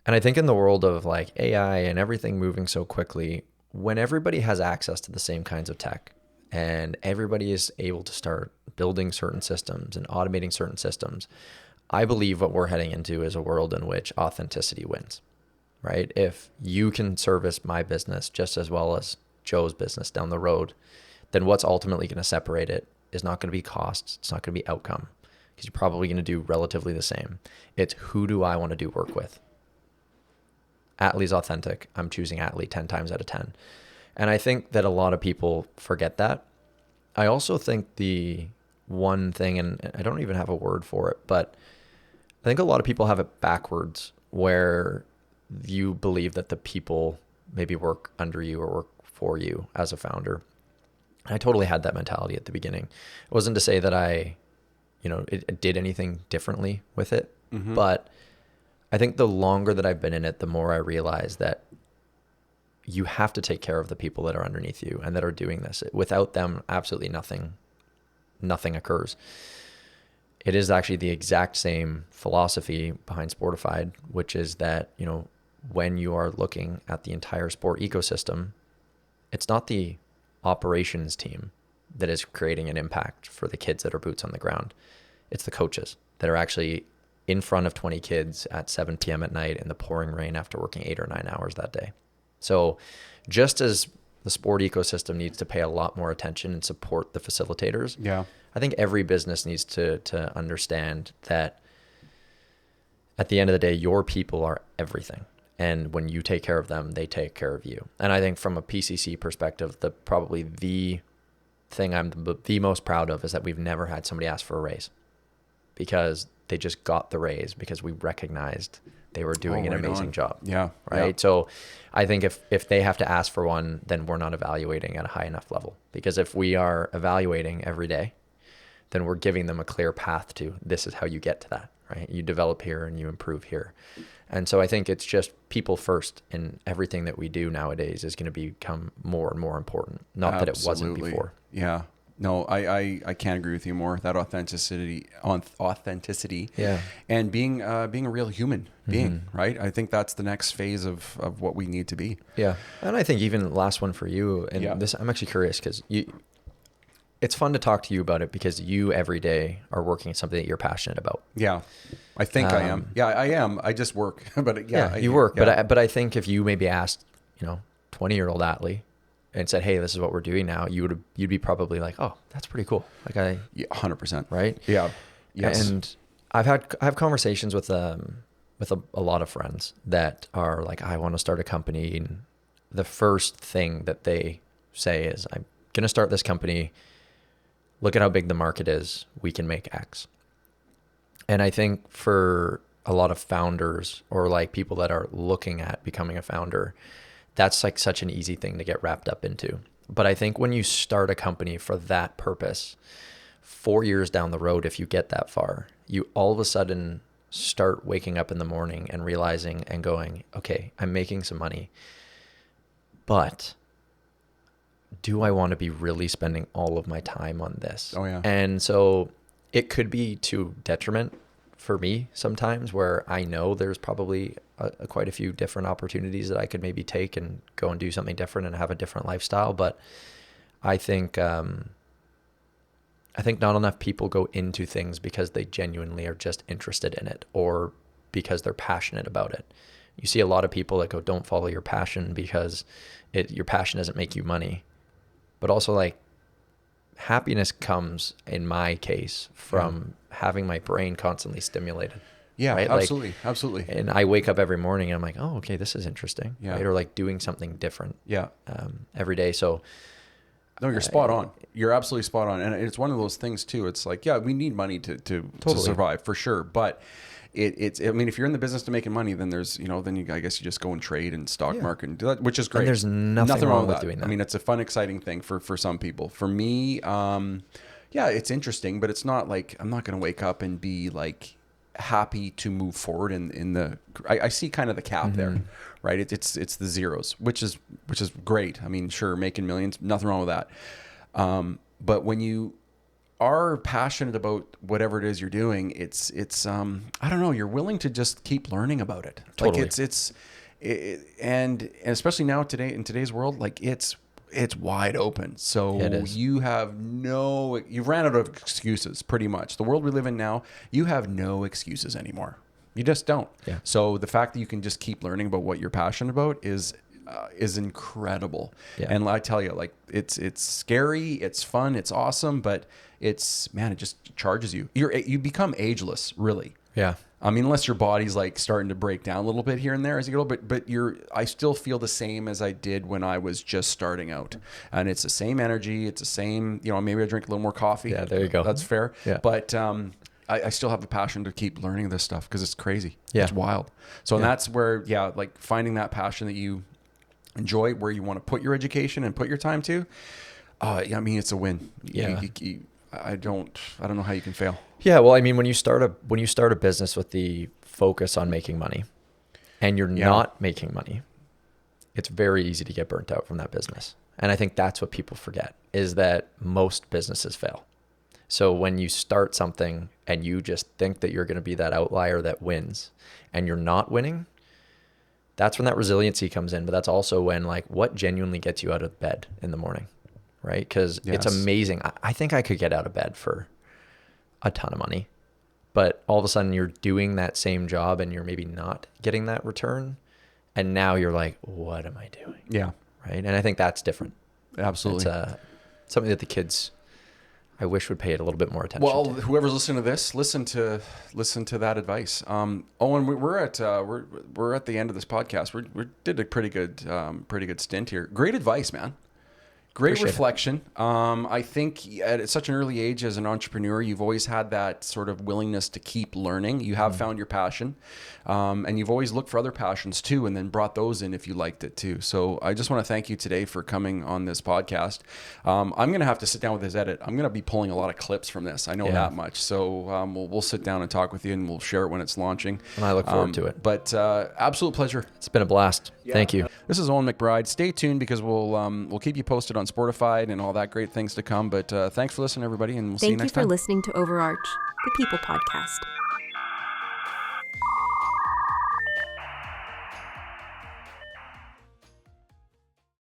And I think in the world of like AI and everything moving so quickly, when everybody has access to the same kinds of tech and everybody is able to start building certain systems and automating certain systems, I believe what we're heading into is a world in which authenticity wins, right? If you can service my business just as well as Joe's business down the road, then what's ultimately going to separate it is not going to be costs. It's not going to be outcome, because you're probably going to do relatively the same. It's who do I want to do work with? Atlee's authentic. I'm choosing Atlee 10 times out of 10. And I think that a lot of people forget that. I also think the one thing, and I don't even have a word for it, but I think a lot of people have it backwards, where you believe that the people maybe work under you or work for you as a founder. I totally had that mentality at the beginning. It wasn't to say that I did anything differently with it, but I think the longer that I've been in it, the more I realize that you have to take care of the people that are underneath you and that are doing this. Without them, absolutely nothing occurs. It is actually the exact same philosophy behind Sportified, which is that, when you are looking at the entire sport ecosystem, it's not the operations team that is creating an impact for the kids that are boots on the ground. It's the coaches that are actually in front of 20 kids at 7 p.m. at night in the pouring rain after working 8 or 9 hours that day. So just as the sport ecosystem needs to pay a lot more attention and support the facilitators, I think every business needs to understand that at the end of the day, your people are everything. And when you take care of them, they take care of you. And I think from a PCC perspective, probably the thing I'm the most proud of is that we've never had somebody ask for a raise, because they just got the raise because we recognized they were doing an amazing job. Right. So I think if they have to ask for one, then we're not evaluating at a high enough level, because if we are evaluating every day, then we're giving them a clear path to, this is how you get to that, right? You develop here and you improve here. And so I think it's just people first in everything that we do nowadays is going to become more and more important. Not that it wasn't before. Yeah. No, I can't agree with you more. That authenticity, and being a real human being, right? I think that's the next phase of what we need to be. Yeah, and I think even last one for you, and this, I'm actually curious because it's fun to talk to you about it, because you every day are working at something that you're passionate about. Yeah, I think I am. Yeah, I am. I just work, but you work. Yeah. But I think if you maybe asked, 20-year-old Atlee, and said, "Hey, this is what we're doing now," you'd be probably like, "Oh, that's pretty cool." Like 100%. Right? Yeah. Yes. And I have conversations with a lot of friends that are like, "I want to start a company," and the first thing that they say is, "I'm going to start this company. Look at how big the market is. We can make X." And I think for a lot of founders, or like people that are looking at becoming a founder, that's like such an easy thing to get wrapped up into. But I think when you start a company for that purpose, 4 years down the road, if you get that far, you all of a sudden start waking up in the morning and realizing and going, okay, I'm making some money, but do I want to be really spending all of my time on this? Oh, yeah. And so it could be to detriment for me sometimes, where I know there's probably quite a few different opportunities that I could maybe take and go and do something different and have a different lifestyle. But I think not enough people go into things because they genuinely are just interested in it, or because they're passionate about it. You see a lot of people that go, don't follow your passion because your passion doesn't make you money. But also, like, happiness comes, in my case, from having my brain constantly stimulated. Yeah, right? Absolutely. Absolutely. And I wake up every morning and I'm like, oh, okay, this is interesting. Yeah. Right? Or like doing something different. Yeah. Every day. So No, you're spot on. You're absolutely spot on. And it's one of those things too. It's like, yeah, we need money to survive for sure. But I mean, if you're in the business to making money, then there's, I guess you just go and trade and stock market and do that, which is great. And there's nothing wrong with doing that. I mean, it's a fun, exciting thing for some people. For me, yeah, it's interesting, but it's not like, I'm not going to wake up and be like happy to move forward I see kind of the cap there, right? It's the zeros, which is great. I mean, sure, making millions, nothing wrong with that. But when you are passionate about whatever it is you're doing, it's I don't know, you're willing to just keep learning about it. Totally. Like and especially now in today's world, like it's wide open. So you've ran out of excuses pretty much. The world we live in now, you have no excuses anymore. You just don't. Yeah. So the fact that you can just keep learning about what you're passionate about is incredible. Yeah. And I tell you, like it's scary, it's fun, it's awesome, but it just charges you. You become ageless, really. Yeah. I mean, unless your body's like starting to break down a little bit here and there as you go, but I still feel the same as I did when I was just starting out. And it's the same energy. It's the same, maybe I drink a little more coffee. Yeah, there you go. That's fair. Yeah. But I still have the passion to keep learning this stuff because it's crazy. Yeah. It's wild. So and that's where, like finding that passion that you enjoy, where you want to put your education and put your time to. I mean, it's a win. Yeah. I don't know how you can fail. Yeah, well, I mean, when you start a business with the focus on making money, and you're not making money, it's very easy to get burnt out from that business. And I think that's what people forget, is that most businesses fail. So when you start something and you just think that you're going to be that outlier that wins, and you're not winning, that's when that resiliency comes in. But that's also when, like, what genuinely gets you out of bed in the morning, right? Because it's amazing. I think I could get out of bed for a ton of money, but all of a sudden you're doing that same job and you're maybe not getting that return. And now you're like, what am I doing? Yeah. Right. And I think that's different. Absolutely. It's something that the kids, I wish, would pay it a little bit more attention to. Whoever's listening to this, listen to that advice. Owen, we're at the end of this podcast. We did a pretty good stint here. Great advice, man. Great Appreciate reflection. I think at such an early age as an entrepreneur, you've always had that sort of willingness to keep learning. You have found your passion, and you've always looked for other passions too, and then brought those in if you liked it too. So I just want to thank you today for coming on this podcast. I'm going to have to sit down with this edit. I'm going to be pulling a lot of clips from this. I know that much. So we'll sit down and talk with you, and we'll share it when it's launching. And I look forward to it. But absolute pleasure. It's been a blast. Yeah. Thank you. This is Owen McBride. Stay tuned because we'll keep you posted on Sportified and all that great things to come. But thanks for listening, everybody, and we'll see you next time. Thank you for listening to OverArch, the People Podcast.